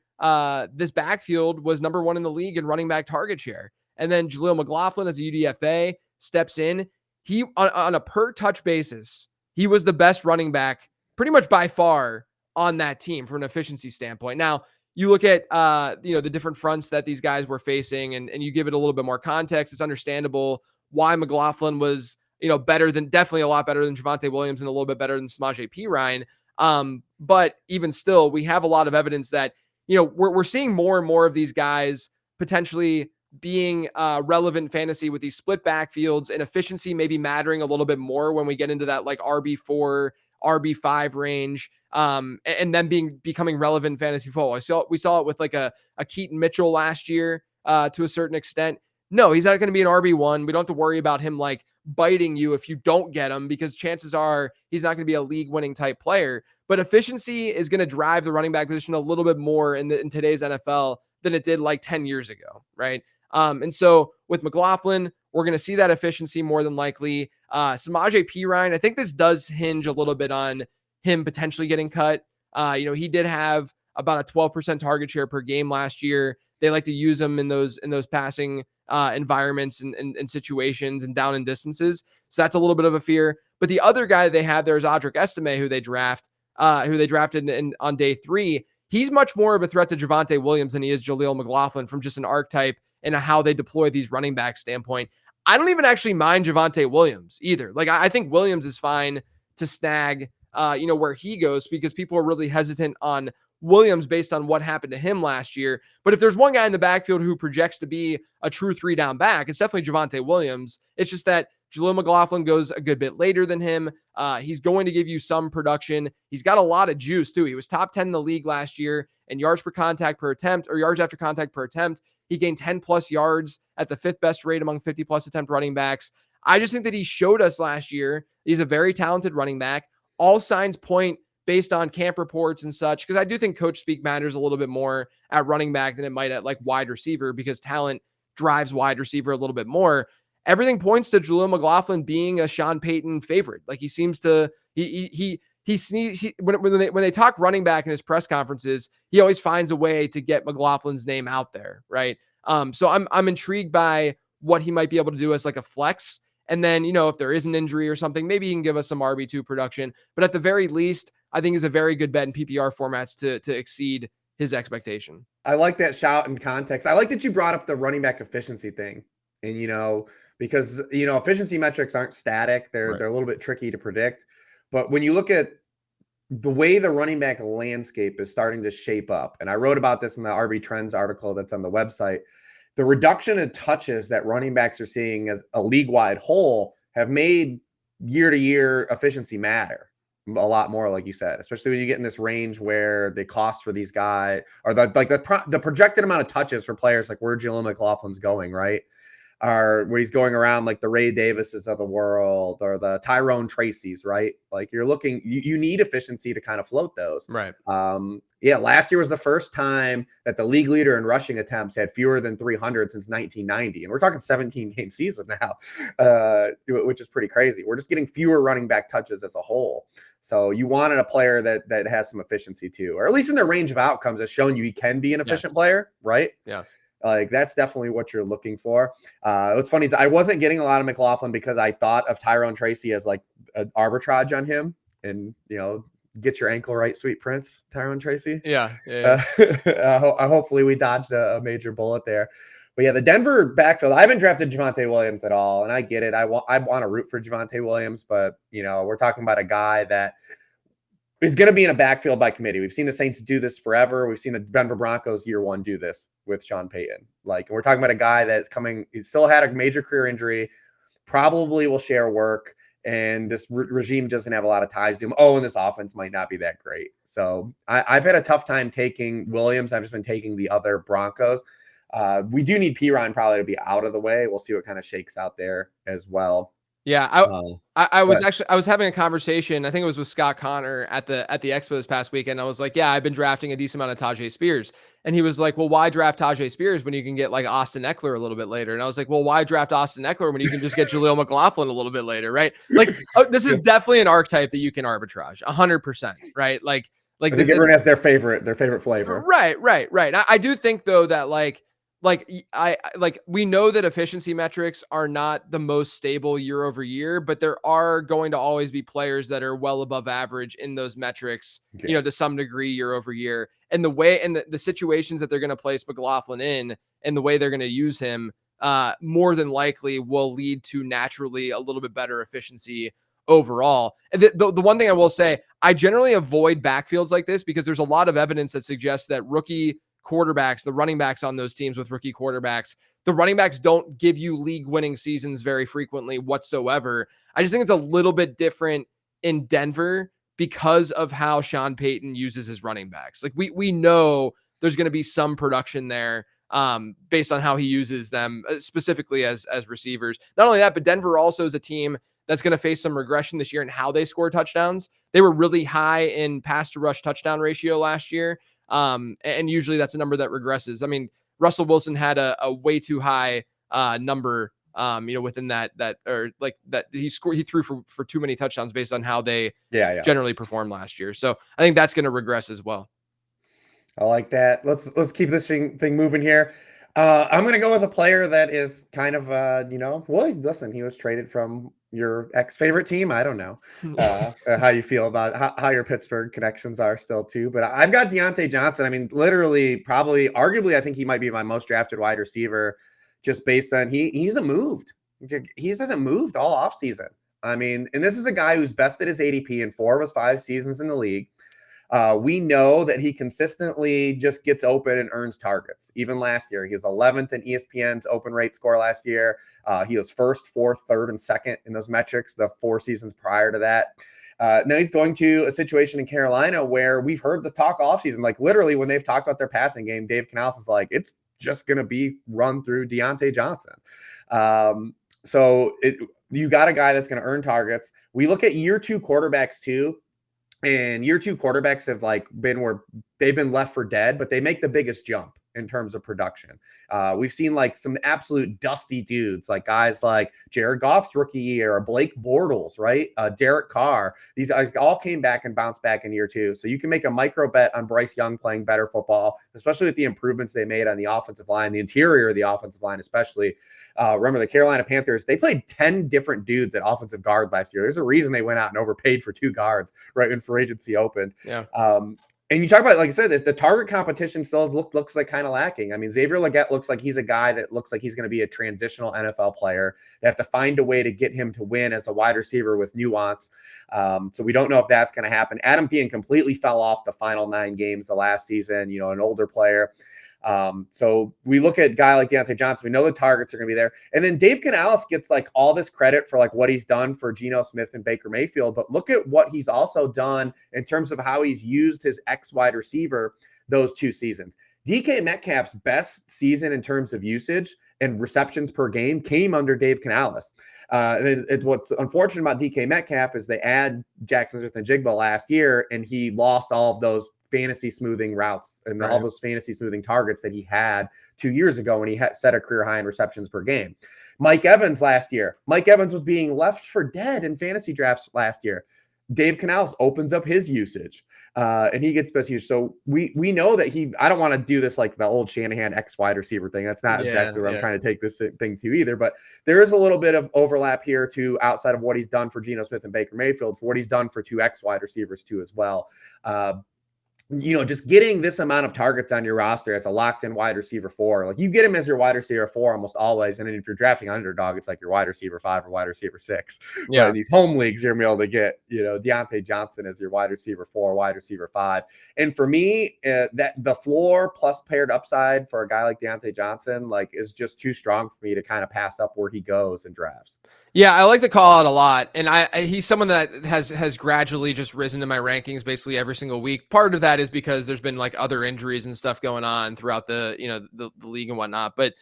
this backfield was number 1 in the league in running back target share. And then Jaleel McLaughlin, as a UDFA, steps in. He on a per touch basis, he was the best running back pretty much by far on that team from an efficiency standpoint. Now, you look at the different fronts that these guys were facing, and you give it a little bit more context. It's understandable why McLaughlin was definitely a lot better than Javonte Williams and a little bit better than Samaje Perine. But even still, we have a lot of evidence that we're seeing more and more of these guys potentially being relevant fantasy with these split backfields, and efficiency maybe mattering a little bit more when we get into that like RB4, RB5 range, and then becoming relevant fantasy football. We saw it with like a Keaton Mitchell last year to a certain extent. No, he's not going to be an RB1. We don't have to worry about him like biting you if you don't get him, because chances are he's not going to be a league winning type player. But efficiency is going to drive the running back position a little bit more in today's NFL than it did like 10 years ago, right? And so with McLaughlin, we're going to see that efficiency more than likely. Samaje Perine, I think this does hinge a little bit on him potentially getting cut. He did have about a 12% target share per game last year. They like to use him in those passing environments and situations and down and distances. So that's a little bit of a fear. But the other guy they have there is Audric Estime, who they drafted on day 3. He's much more of a threat to Javonte Williams than he is Jaleel McLaughlin from just an archetype and how they deploy these running back standpoint. I don't even actually mind Javonte Williams either. Like, I think Williams is fine to snag, where he goes, because people are really hesitant on Williams based on what happened to him last year. But if there's one guy in the backfield who projects to be a true 3-down back, it's definitely Javonte Williams. It's just that Jaleel McLaughlin goes a good bit later than him. He's going to give you some production. He's got a lot of juice too. He was top 10 in the league last year in yards per contact per attempt, or yards after contact per attempt. He gained 10 plus yards at the 5th best rate among 50 plus attempt running backs. I just think that he showed us last year he's a very talented running back. All signs point, based on camp reports and such, because I do think coach speak matters a little bit more at running back than it might at like wide receiver, because talent drives wide receiver a little bit more. Everything points to Jaleel McLaughlin being a Sean Payton favorite. Like he seems to, when they talk running back in his press conferences, he always finds a way to get McLaughlin's name out there, right? So I'm intrigued by what he might be able to do as like a flex. And then, if there is an injury or something, maybe he can give us some RB2 production. But at the very least, I think is a very good bet in PPR formats to exceed his expectation. I like that shout in context. I like that you brought up the running back efficiency thing. And, because, efficiency metrics aren't static. They're a little bit tricky to predict. But when you look at the way the running back landscape is starting to shape up, and I wrote about this in the RB Trends article that's on the website, the reduction in touches that running backs are seeing as a league-wide whole have made year-to-year efficiency matter a lot more, like you said, especially when you get in this range where the cost for these guys, or the projected amount of touches for players like where Jaleel McLaughlin's going, right? Or where he's going around like the Ray Davises of the world or the Tyrone Tracy's, right? Like you're looking, you need efficiency to kind of float those. Right. Last year was the first time that the league leader in rushing attempts had fewer than 300 since 1990. And we're talking 17-game season now, which is pretty crazy. We're just getting fewer running back touches as a whole. So you wanted a player that has some efficiency too, or at least in their range of outcomes has shown you he can be an efficient player, right? Yeah. Like that's definitely what you're looking for. What's funny is I wasn't getting a lot of McLaughlin because I thought of Tyrone Tracy as like an arbitrage on him, and get your ankle right, sweet prince, Tyrone Tracy. Yeah. Hopefully we dodged a major bullet there. But yeah, the Denver backfield, I haven't drafted Javonte Williams at all, and I get it. I want to root for Javonte Williams, but we're talking about a guy that is going to be in a backfield by committee. We've seen the Saints do this forever. We've seen the Denver Broncos year one do this with Sean Payton. Like, we're talking about a guy that's coming. He still had a major career injury, probably will share work, and this regime doesn't have a lot of ties to him. Oh, and this offense might not be that great. So I've had a tough time taking Williams. I've just been taking the other Broncos. We do need Piron probably to be out of the way. We'll see what kind of shakes out there as well. Yeah, I was having a conversation. I think it was with Scott Connor at the Expo this past weekend. I was like, yeah, I've been drafting a decent amount of Tyjae Spears, and he was like, well, why draft Tyjae Spears when you can get like Austin Eckler a little bit later? And I was like, well, why draft Austin Eckler when you can just get Jaleel McLaughlin a little bit later, right? Like, this is definitely an archetype that you can arbitrage 100%, right? Like I think everyone has their favorite flavor. Right. I do think though that we know that efficiency metrics are not the most stable year over year, but there are going to always be players that are well above average in those metrics, to some degree year over year. And the way and the situations that they're going to place McLaughlin in and the way they're going to use him more than likely will lead to naturally a little bit better efficiency overall. And the one thing I will say, I generally avoid backfields like this because there's a lot of evidence that suggests that rookie quarterbacks, the running backs on those teams with rookie quarterbacks, the running backs don't give you league winning seasons very frequently whatsoever. I just think it's a little bit different in Denver because of how Sean Payton uses his running backs. Like we know there's going to be some production there based on how he uses them specifically as receivers. Not only that, but Denver also is a team that's going to face some regression this year in how they score touchdowns. They were really high in pass to rush touchdown ratio last year. And usually that's a number that regresses. I mean, Russell Wilson had a way too high number, within that he threw for too many touchdowns based on how they generally performed last year. So I think that's going to regress as well. I like that. Let's keep this thing moving here. I'm going to go with a player that is kind of, listen, he was traded from your ex-favorite team. I don't know how you feel about how your Pittsburgh connections are still too, but I've got Diontae Johnson. I mean, literally, probably, arguably, I think he might be my most drafted wide receiver just based on he hasn't moved. He hasn't moved all offseason. I mean, and this is a guy who's bested his ADP in 4 of his 5 seasons in the league. We know that he consistently just gets open and earns targets. Even last year, he was 11th in ESPN's open rate score last year. He was first, fourth, third, and second in those metrics the 4 seasons prior to that. Now he's going to a situation in Carolina where we've heard the talk offseason, like literally when they've talked about their passing game, Dave Canales is like, it's just going to be run through Diontae Johnson. You got a guy that's going to earn targets. We look at year 2 quarterbacks too. And year 2 quarterbacks have been where they've been left for dead, but they make the biggest jump in terms of production. We've seen some absolute dusty dudes, like guys like Jared Goff's rookie year, or Blake Bortles, right? Derek Carr. These guys all came back and bounced back in year 2. So you can make a micro bet on Bryce Young playing better football, especially with the improvements they made on the offensive line, the interior of the offensive line, especially. Remember the Carolina Panthers, they played 10 different dudes at offensive guard last year. There's a reason they went out and overpaid for 2 guards right when free agency opened. Yeah. And you talk about, like I said, the target competition still looks like kind of lacking. I mean, Xavier Legette looks like he's a guy that looks like he's going to be a transitional NFL player. They have to find a way to get him to win as a wide receiver with nuance. So we don't know if that's going to happen. Adam Thielen completely fell off the final 9 games of last season, an older player. So we look at a guy like Diontae Johnson. We know the targets are going to be there. And then Dave Canales gets all this credit for what he's done for Geno Smith and Baker Mayfield. But look at what he's also done in terms of how he's used his wide receiver those 2 seasons. DK Metcalf's best season in terms of usage and receptions per game came under Dave Canales. What's unfortunate about DK Metcalf is they add Jackson Smith-Njigba last year, and he lost all of those fantasy smoothing routes and all those fantasy smoothing targets that he had 2 years ago when he set a career high in receptions per game. Mike Evans last year. Mike Evans was being left for dead in fantasy drafts last year. Dave Canales opens up his usage and he gets best use. So we know that I don't want to do this like the old Shanahan X wide receiver thing. That's not exactly where I'm trying to take this thing to either, but there is a little bit of overlap here too, outside of what he's done for Geno Smith and Baker Mayfield, for what he's done for 2 X wide receivers too, as well. Just getting this amount of targets on your roster as a locked-in wide receiver 4, you get him as your wide receiver 4 almost always. And then if you're drafting underdog, it's like your wide receiver 5 or wide receiver 6. Yeah. But in these home leagues, you're going to be able to get, Diontae Johnson as your wide receiver 4, wide receiver 5. And for me, that the floor plus paired upside for a guy like Diontae Johnson, is just too strong for me to kind of pass up where he goes in drafts. Yeah, I like the call out a lot, and he's someone that has gradually just risen in my rankings basically every single week. Part of that is because there's been other injuries and stuff going on throughout the league and whatnot. But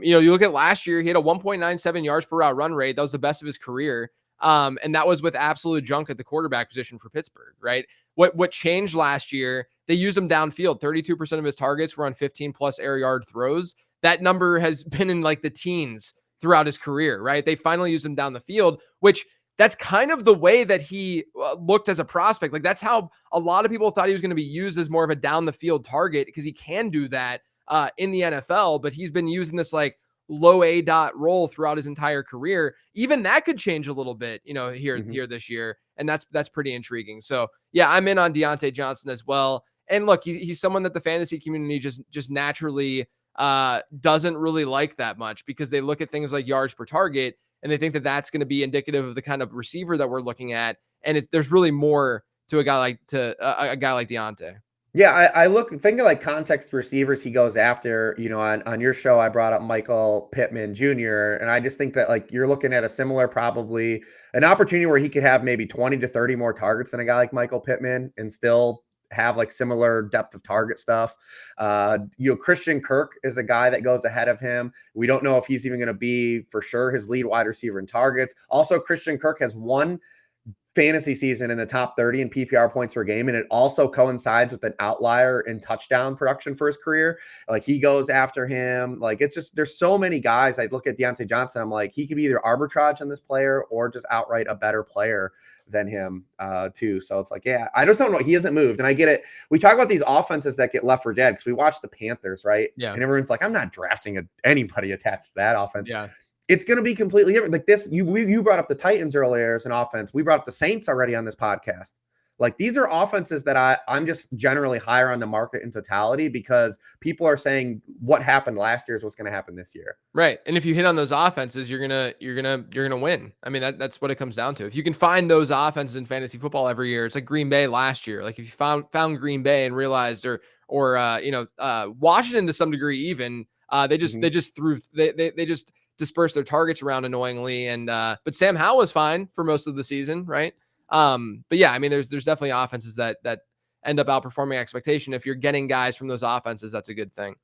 you look at last year, he had a 1.97 yards per route run rate. That was the best of his career, and that was with absolute junk at the quarterback position for Pittsburgh. Right? What changed last year? They used him downfield. 32% of his targets were on 15+ air yard throws. That number has been in the teens throughout his career, right? They finally used him down the field, which that's kind of the way that he looked as a prospect. That's how a lot of people thought he was going to be used as more of a down the field target, because he can do that in the NFL, but he's been using this low A dot role throughout his entire career. Even that could change a little bit, here this year. And that's pretty intriguing. So yeah, I'm in on Diontae Johnson as well. And look, he's someone that the fantasy community just naturally doesn't really like that much, because they look at things like yards per target and they think that that's going to be indicative of the kind of receiver that we're looking at. And there's really more to a guy like Diontae. Yeah, I think of context receivers he goes after. On your show, I brought up Michael Pittman Jr., and I just think that you're looking at a similar, probably an opportunity where he could have maybe 20 to 30 more targets than a guy like Michael Pittman and still have similar depth of target stuff. Christian Kirk is a guy that goes ahead of him. We don't know if he's even going to be for sure his lead wide receiver in targets. Also, Christian Kirk has one fantasy season in the top 30 in PPR points per game, and it also coincides with an outlier in touchdown production for his career. He goes after him. It's just, there's so many guys. I look at Diontae Johnson, I'm like, he could be either arbitrage on this player or just outright a better player than him too. So it's yeah, I just don't know. He hasn't moved. And I get it. We talk about these offenses that get left for dead because we watch the Panthers, right? Yeah. And everyone's like, I'm not drafting anybody attached to that offense. Yeah. It's going to be completely different. You brought up the Titans earlier as an offense. We brought up the Saints already on this podcast. Like these are offenses that I'm just generally higher on the market in totality because people are saying what happened last year is what's going to happen this year. Right. And if you hit on those offenses, you're gonna win. I mean, that's what it comes down to. If you can find those offenses in fantasy football every year, it's like Green Bay last year. Like if you found Green Bay and realized, or Washington to some degree even, they just dispersed their targets around annoyingly. And but Sam Howell was fine for most of the season, right? But yeah, I mean, there's definitely offenses that end up outperforming expectation. If you're getting guys from those offenses, that's a good thing.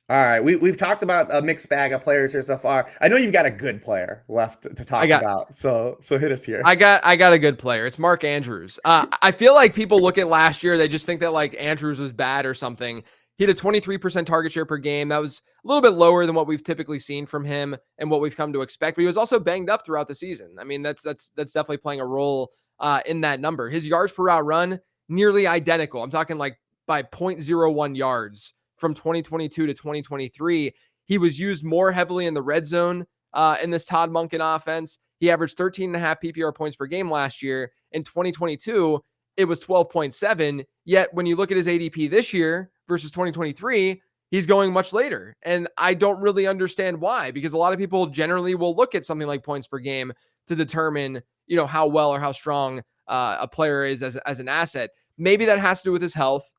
All right, we've talked about a mixed bag of players here so far. I know you've got a good player left to talk about, so hit us here. I got a good player. It's Mark Andrews. I feel like people look at last year, they just think that like Andrews was bad or something. He had a 23% target share per game. That was a little bit lower than what we've typically seen from him and what we've come to expect. But he was also banged up throughout the season. I mean, that's definitely playing a role in that number. His yards per route run nearly identical. I'm talking like by 0.01 yards from 2022 to 2023. He was used more heavily in the red zone in this Todd Monken offense. He averaged 13.5 PPR points per game last year. In 2022, it was 12.7. Yet when you look at his ADP this year versus 2023, he's going much later. And I don't really understand why, because a lot of people generally will look at something like points per game to determine, how well or how strong a player is as an asset. Maybe that has to do with his health.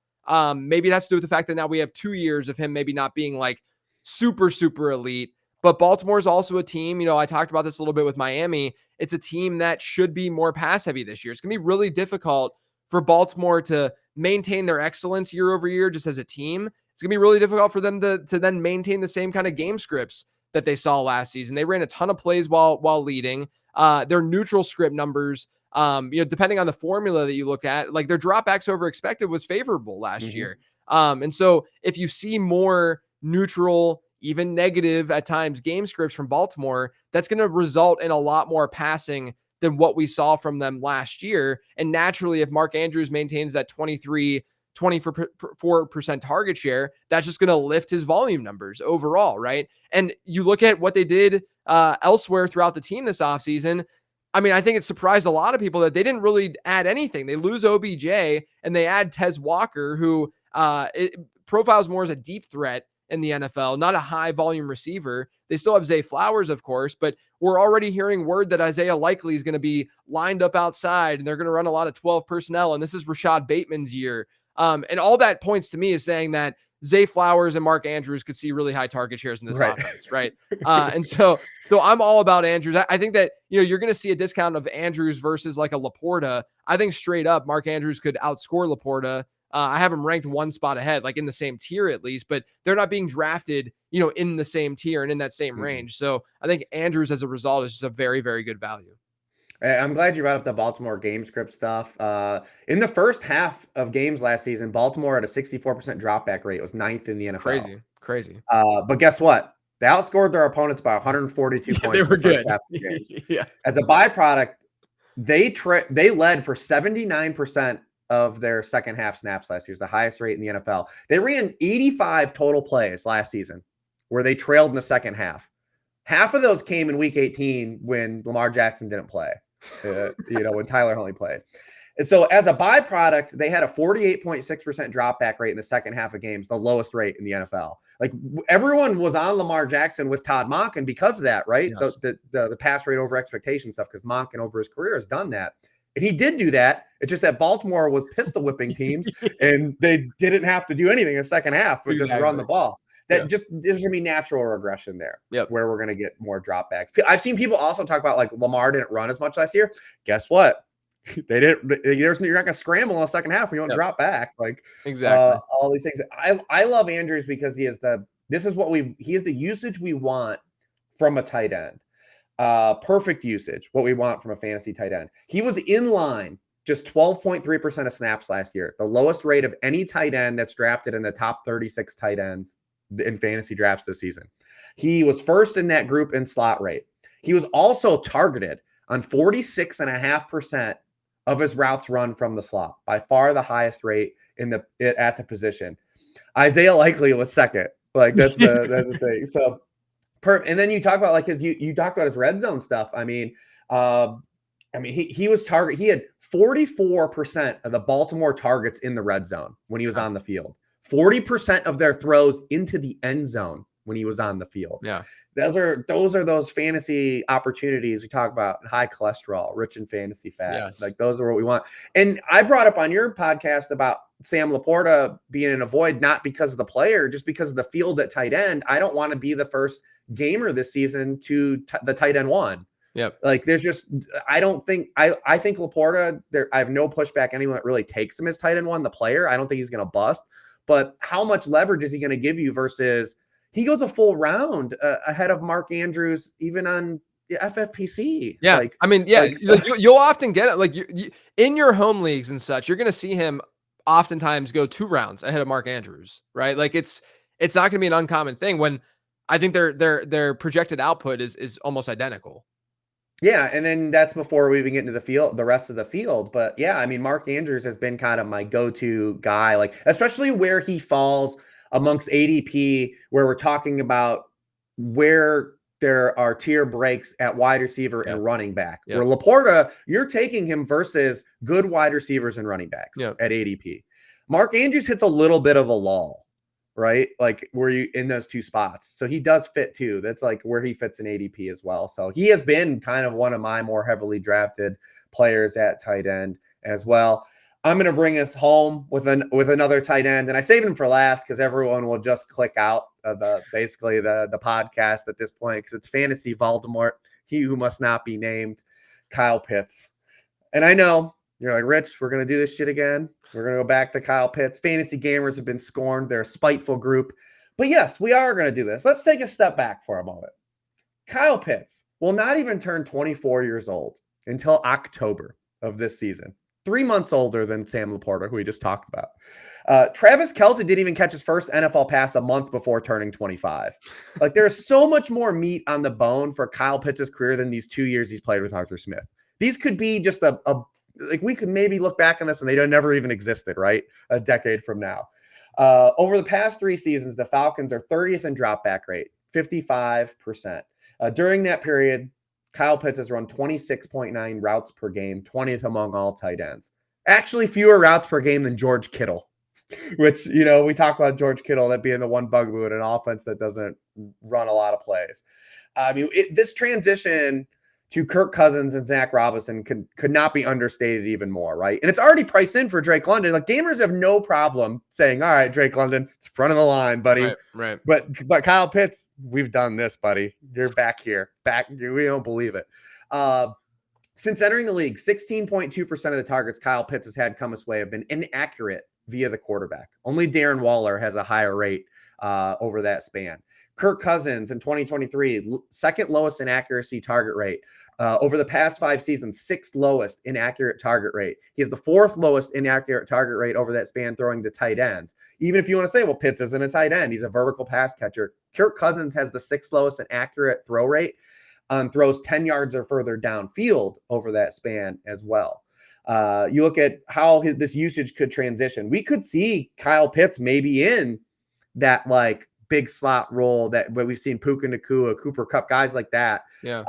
Maybe it has to do with the fact that now we have 2 years of him maybe not being like super, super elite. But Baltimore is also a team, I talked about this a little bit with Miami. It's a team that should be more pass heavy this year. It's going to be really difficult for Baltimore to maintain their excellence year over year just as a team. It's going to be really difficult for them to then maintain the same kind of game scripts that they saw last season. They ran a ton of plays while leading. Their neutral script numbers, depending on the formula that you look at, like their dropbacks over expected was favorable last year. And so if you see more neutral, even negative at times game scripts from Baltimore, that's going to result in a lot more passing than what we saw from them last year. And naturally, if Mark Andrews maintains that 24% target share, that's just going to lift his volume numbers overall, right? And you look at what they did elsewhere throughout the team this offseason. I mean, I think it surprised a lot of people that they didn't really add anything. They lose OBJ and they add Tez Walker, who profiles more as a deep threat in the NFL, not a high volume receiver. They still have Zay Flowers, of course, but we're already hearing word that Isaiah Likely is going to be lined up outside and they're going to run a lot of 12 personnel. And this is Rashad Bateman's year. And all that points to me is saying that Zay Flowers and Mark Andrews could see really high target shares in this offense, right? And so I'm all about Andrews. I think that, you're going to see a discount of Andrews versus like a Laporta. I think straight up, Mark Andrews could outscore Laporta. I have him ranked one spot ahead, like in the same tier at least, but they're not being drafted, in the same tier and in that same range. So I think Andrews as a result is just a very, very good value. I'm glad you brought up the Baltimore game script stuff. In the first half of games last season, Baltimore had a 64% dropback rate. It was 9th in the NFL. Crazy. But guess what? They outscored their opponents by 142 points. They were good. Yeah. As a byproduct, they led for 79% of their second half snaps last year. It's the highest rate in the NFL. They ran 85 total plays last season where they trailed in the second half. Half of those came in week 18 when Lamar Jackson didn't play, when Tyler Huntley played. And so as a byproduct, they had a 48.6% drop back rate in the second half of games, the lowest rate in the NFL. Like everyone was on Lamar Jackson with Todd Monken because of that, right? Yes. The pass rate over expectation stuff, because Monken over his career has done that. And he did do that. It's just that Baltimore was pistol whipping teams and they didn't have to do anything in the second half but just run the ball. There's going to be natural regression there where we're going to get more dropbacks. I've seen people also talk about like Lamar didn't run as much last year. Guess what? They didn't. You're not going to scramble in the second half when you want to drop back. Like exactly all these things. I love Andrews because he is the usage we want from a tight end. Perfect usage, what we want from a fantasy tight end. He was in line just 12.3% of snaps last year, the lowest rate of any tight end that's drafted in the top 36 tight ends in fantasy drafts this season. He was first in that group in slot rate. He was also targeted on 46.5% of his routes run from the slot, by far the highest rate at the position. Isaiah Likely was second. Like that's the thing. So, and then you talk about like you talked about his red zone stuff. I mean, I mean, he was target. He had 44% of the Baltimore targets in the red zone when he was on the field. 40% of their throws into the end zone when he was on the field. Yeah. Those are those fantasy opportunities we talk about, high cholesterol, rich in fantasy fat. Yes. Like those are what we want. And I brought up on your podcast about Sam Laporta being in a void, not because of the player, just because of the field at tight end. I don't want to be the first gamer this season to the tight end one. Yep. Like there's just, I think Laporta there. I have no pushback. Anyone that really takes him as tight end one, the player, I don't think he's going to bust, but how much leverage is he going to give you versus he goes a full round ahead of Mark Andrews, even on the FFPC. Yeah. Like, I mean, yeah, like you'll often get it. Like you in your home leagues and such, you're going to see him oftentimes go 2 rounds ahead of Mark Andrews, right? Like it's not going to be an uncommon thing when I think their projected output is almost identical. Yeah, and then that's before we even get into the rest of the field. But yeah, I mean, Mark Andrews has been kind of my go-to guy, like especially where he falls amongst ADP, where we're talking about where there are tier breaks at wide receiver and running back. Where Laporta, you're taking him versus good wide receivers and running backs at ADP. Mark Andrews hits a little bit of a lull, right? Like where you in those two spots. So he does fit too. That's like where he fits in ADP as well. So he has been kind of one of my more heavily drafted players at tight end as well. I'm going to bring us home with another tight end, and I saved him for last because everyone will just click out of the podcast at this point because it's fantasy Voldemort, he who must not be named, Kyle Pitts. And I know you're like, Rich, we're going to do this shit again. We're going to go back to Kyle Pitts. Fantasy gamers have been scorned. They're a spiteful group. But yes, we are going to do this. Let's take a step back for a moment. Kyle Pitts will not even turn 24 years old until October of this season. 3 months older than Sam Laporta, who we just talked about. Travis Kelce didn't even catch his first NFL pass a month before turning 25. Like there's so much more meat on the bone for Kyle Pitts' career than these 2 years he's played with Arthur Smith. These could be just like we could maybe look back on this and they never even existed, right? A decade from now. Over the past 3 seasons, the Falcons are 30th in dropback rate, 55%. During that period, Kyle Pitts has run 26.9 routes per game, 20th among all tight ends. Actually, fewer routes per game than George Kittle, which, we talk about George Kittle, that being the one bugaboo in an offense that doesn't run a lot of plays. I mean, this transition to Kirk Cousins and Zach Robinson could not be understated even more, right? And it's already priced in for Drake London. Like gamers have no problem saying, all right, Drake London, it's front of the line, buddy. Right. But Kyle Pitts, we've done this, buddy. You're back here. We don't believe it. Since entering the league, 16.2% of the targets Kyle Pitts has had come his way have been inaccurate via the quarterback. Only Darren Waller has a higher rate over that span. Kirk Cousins in 2023, second lowest inaccuracy target rate. Over the past 5 seasons, 6th lowest inaccurate target rate. He has the 4th lowest inaccurate target rate over that span throwing to tight ends. Even if you want to say, well, Pitts isn't a tight end, he's a vertical pass catcher. Kirk Cousins has the 6th lowest inaccurate throw rate on throws 10 yards or further downfield over that span as well. You look at how this usage could transition. We could see Kyle Pitts maybe in that like big slot role that we've seen Puka Nacua, Cooper Kupp, guys like that. Yeah.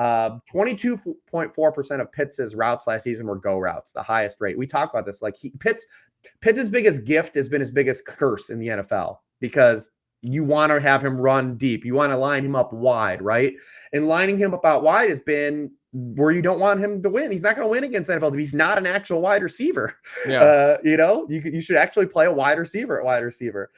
22.4% of Pitts' routes last season were go routes, the highest rate. We talked about this. Like Pitts' biggest gift has been his biggest curse in the NFL because you want to have him run deep. You want to line him up wide, right? And lining him up out wide has been where you don't want him to win. He's not going to win against NFL. He's not an actual wide receiver. Yeah. You should actually play a wide receiver at wide receiver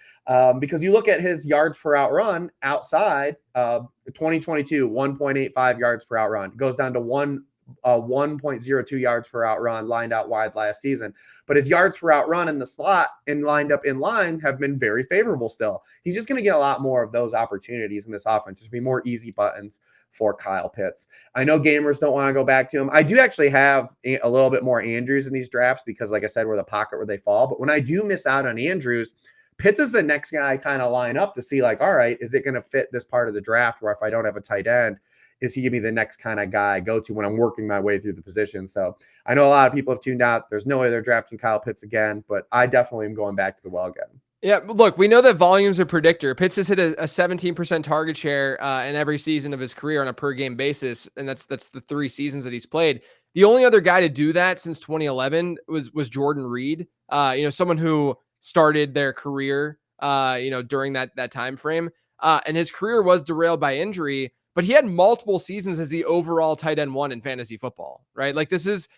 because you look at his yards per out run outside 2022, 1.85 yards per out run. It goes down to 1.02 yards per out run lined out wide last season. But his yards per out run in the slot and lined up in line have been very favorable still. He's just going to get a lot more of those opportunities in this offense. There's going to be more easy buttons for Kyle Pitts. I know gamers don't want to go back to him. I do actually have a little bit more Andrews in these drafts because, like I said, we're the pocket where they fall. But when I do miss out on Andrews, Pitts is the next guy I kind of line up to see like, all right, is it going to fit this part of the draft where if I don't have a tight end, is he going to be the next kind of guy I go to when I'm working my way through the position? So I know a lot of people have tuned out. There's no way they're drafting Kyle Pitts again, but I definitely am going back to the well again. Yeah, look, we know that volume's a predictor. Pitts has hit a 17% target share in every season of his career on a per game basis, and that's the 3 seasons that he's played. The only other guy to do that since 2011 was Jordan Reed. Someone who started their career, during that time frame. And his career was derailed by injury, but he had multiple seasons as the overall tight end 1 in fantasy football, right? Like that's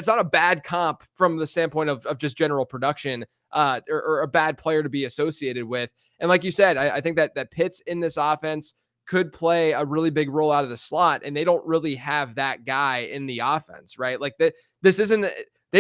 not a bad comp from the standpoint of just general production, or a bad player to be associated with. And like you said, I think that Pitts in this offense could play a really big role out of the slot, and they don't really have that guy in the offense, right? Like they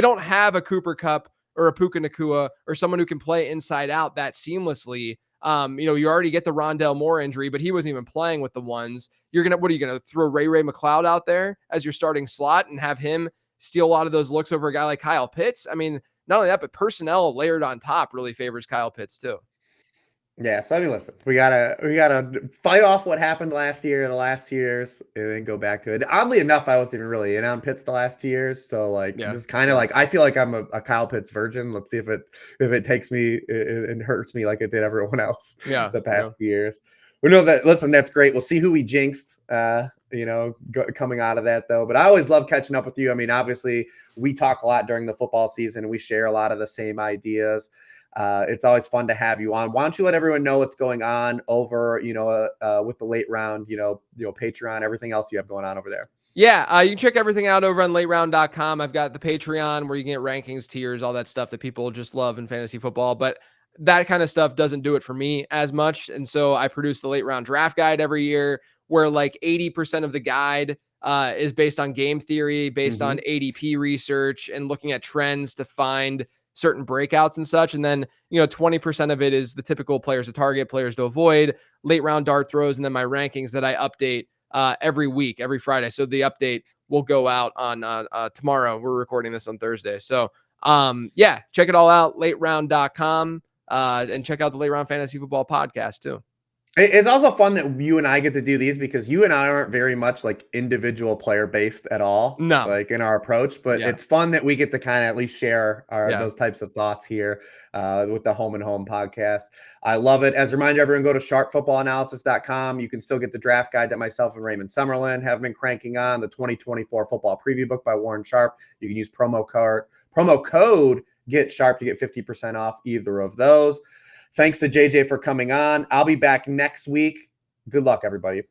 don't have a Cooper Kupp or a Puka Nacua or someone who can play inside out that seamlessly. You already get the Rondale Moore injury, but he wasn't even playing with the ones. What are you going to throw Ray McLeod out there as your starting slot and have him steal a lot of those looks over a guy like Kyle Pitts? I mean, not only that, but personnel layered on top really favors Kyle Pitts too. Yeah, so I mean, listen, we gotta fight off what happened last year, the last 2 years, and then go back to it. Oddly enough, I wasn't even really in on Pitts the last 2 years, so like this is kind of like I feel like I'm a Kyle Pitts virgin. Let's see if it takes me and hurts me like it did everyone else the past few years. We know that. Listen, that's great. We'll see who we jinxed. Coming out of that though, but I always love catching up with you. I mean, obviously, we talk a lot during the football season, and we share a lot of the same ideas. It's always fun to have you on. Why don't you let everyone know what's going on over, with the late round, Patreon, everything else you have going on over there. Yeah, you can check everything out over on lateround.com. I've got the Patreon where you can get rankings, tiers, all that stuff that people just love in fantasy football. But that kind of stuff doesn't do it for me as much. And so I produce the late round draft guide every year where like 80% of the guide is based on game theory, based on ADP research and looking at trends to find certain breakouts and such. And then, 20% of it is the typical players to target, players to avoid, late round dart throws, and then my rankings that I update every week, every Friday. So the update will go out on tomorrow. We're recording this on Thursday. So check it all out, lateround.com, and check out the Late Round Fantasy Football podcast too. It's also fun that you and I get to do these because you and I aren't very much like individual player based at all. No, like in our approach, but it's fun that we get to kind of at least share those types of thoughts here with the Home and Home podcast. I love it. As a reminder, everyone go to sharpfootballanalysis.com. You can still get the draft guide that myself and Raymond Summerlin have been cranking on, the 2024 football preview book by Warren Sharp. You can use promo code Get Sharp to get 50% off either of those. Thanks to JJ for coming on. I'll be back next week. Good luck, everybody.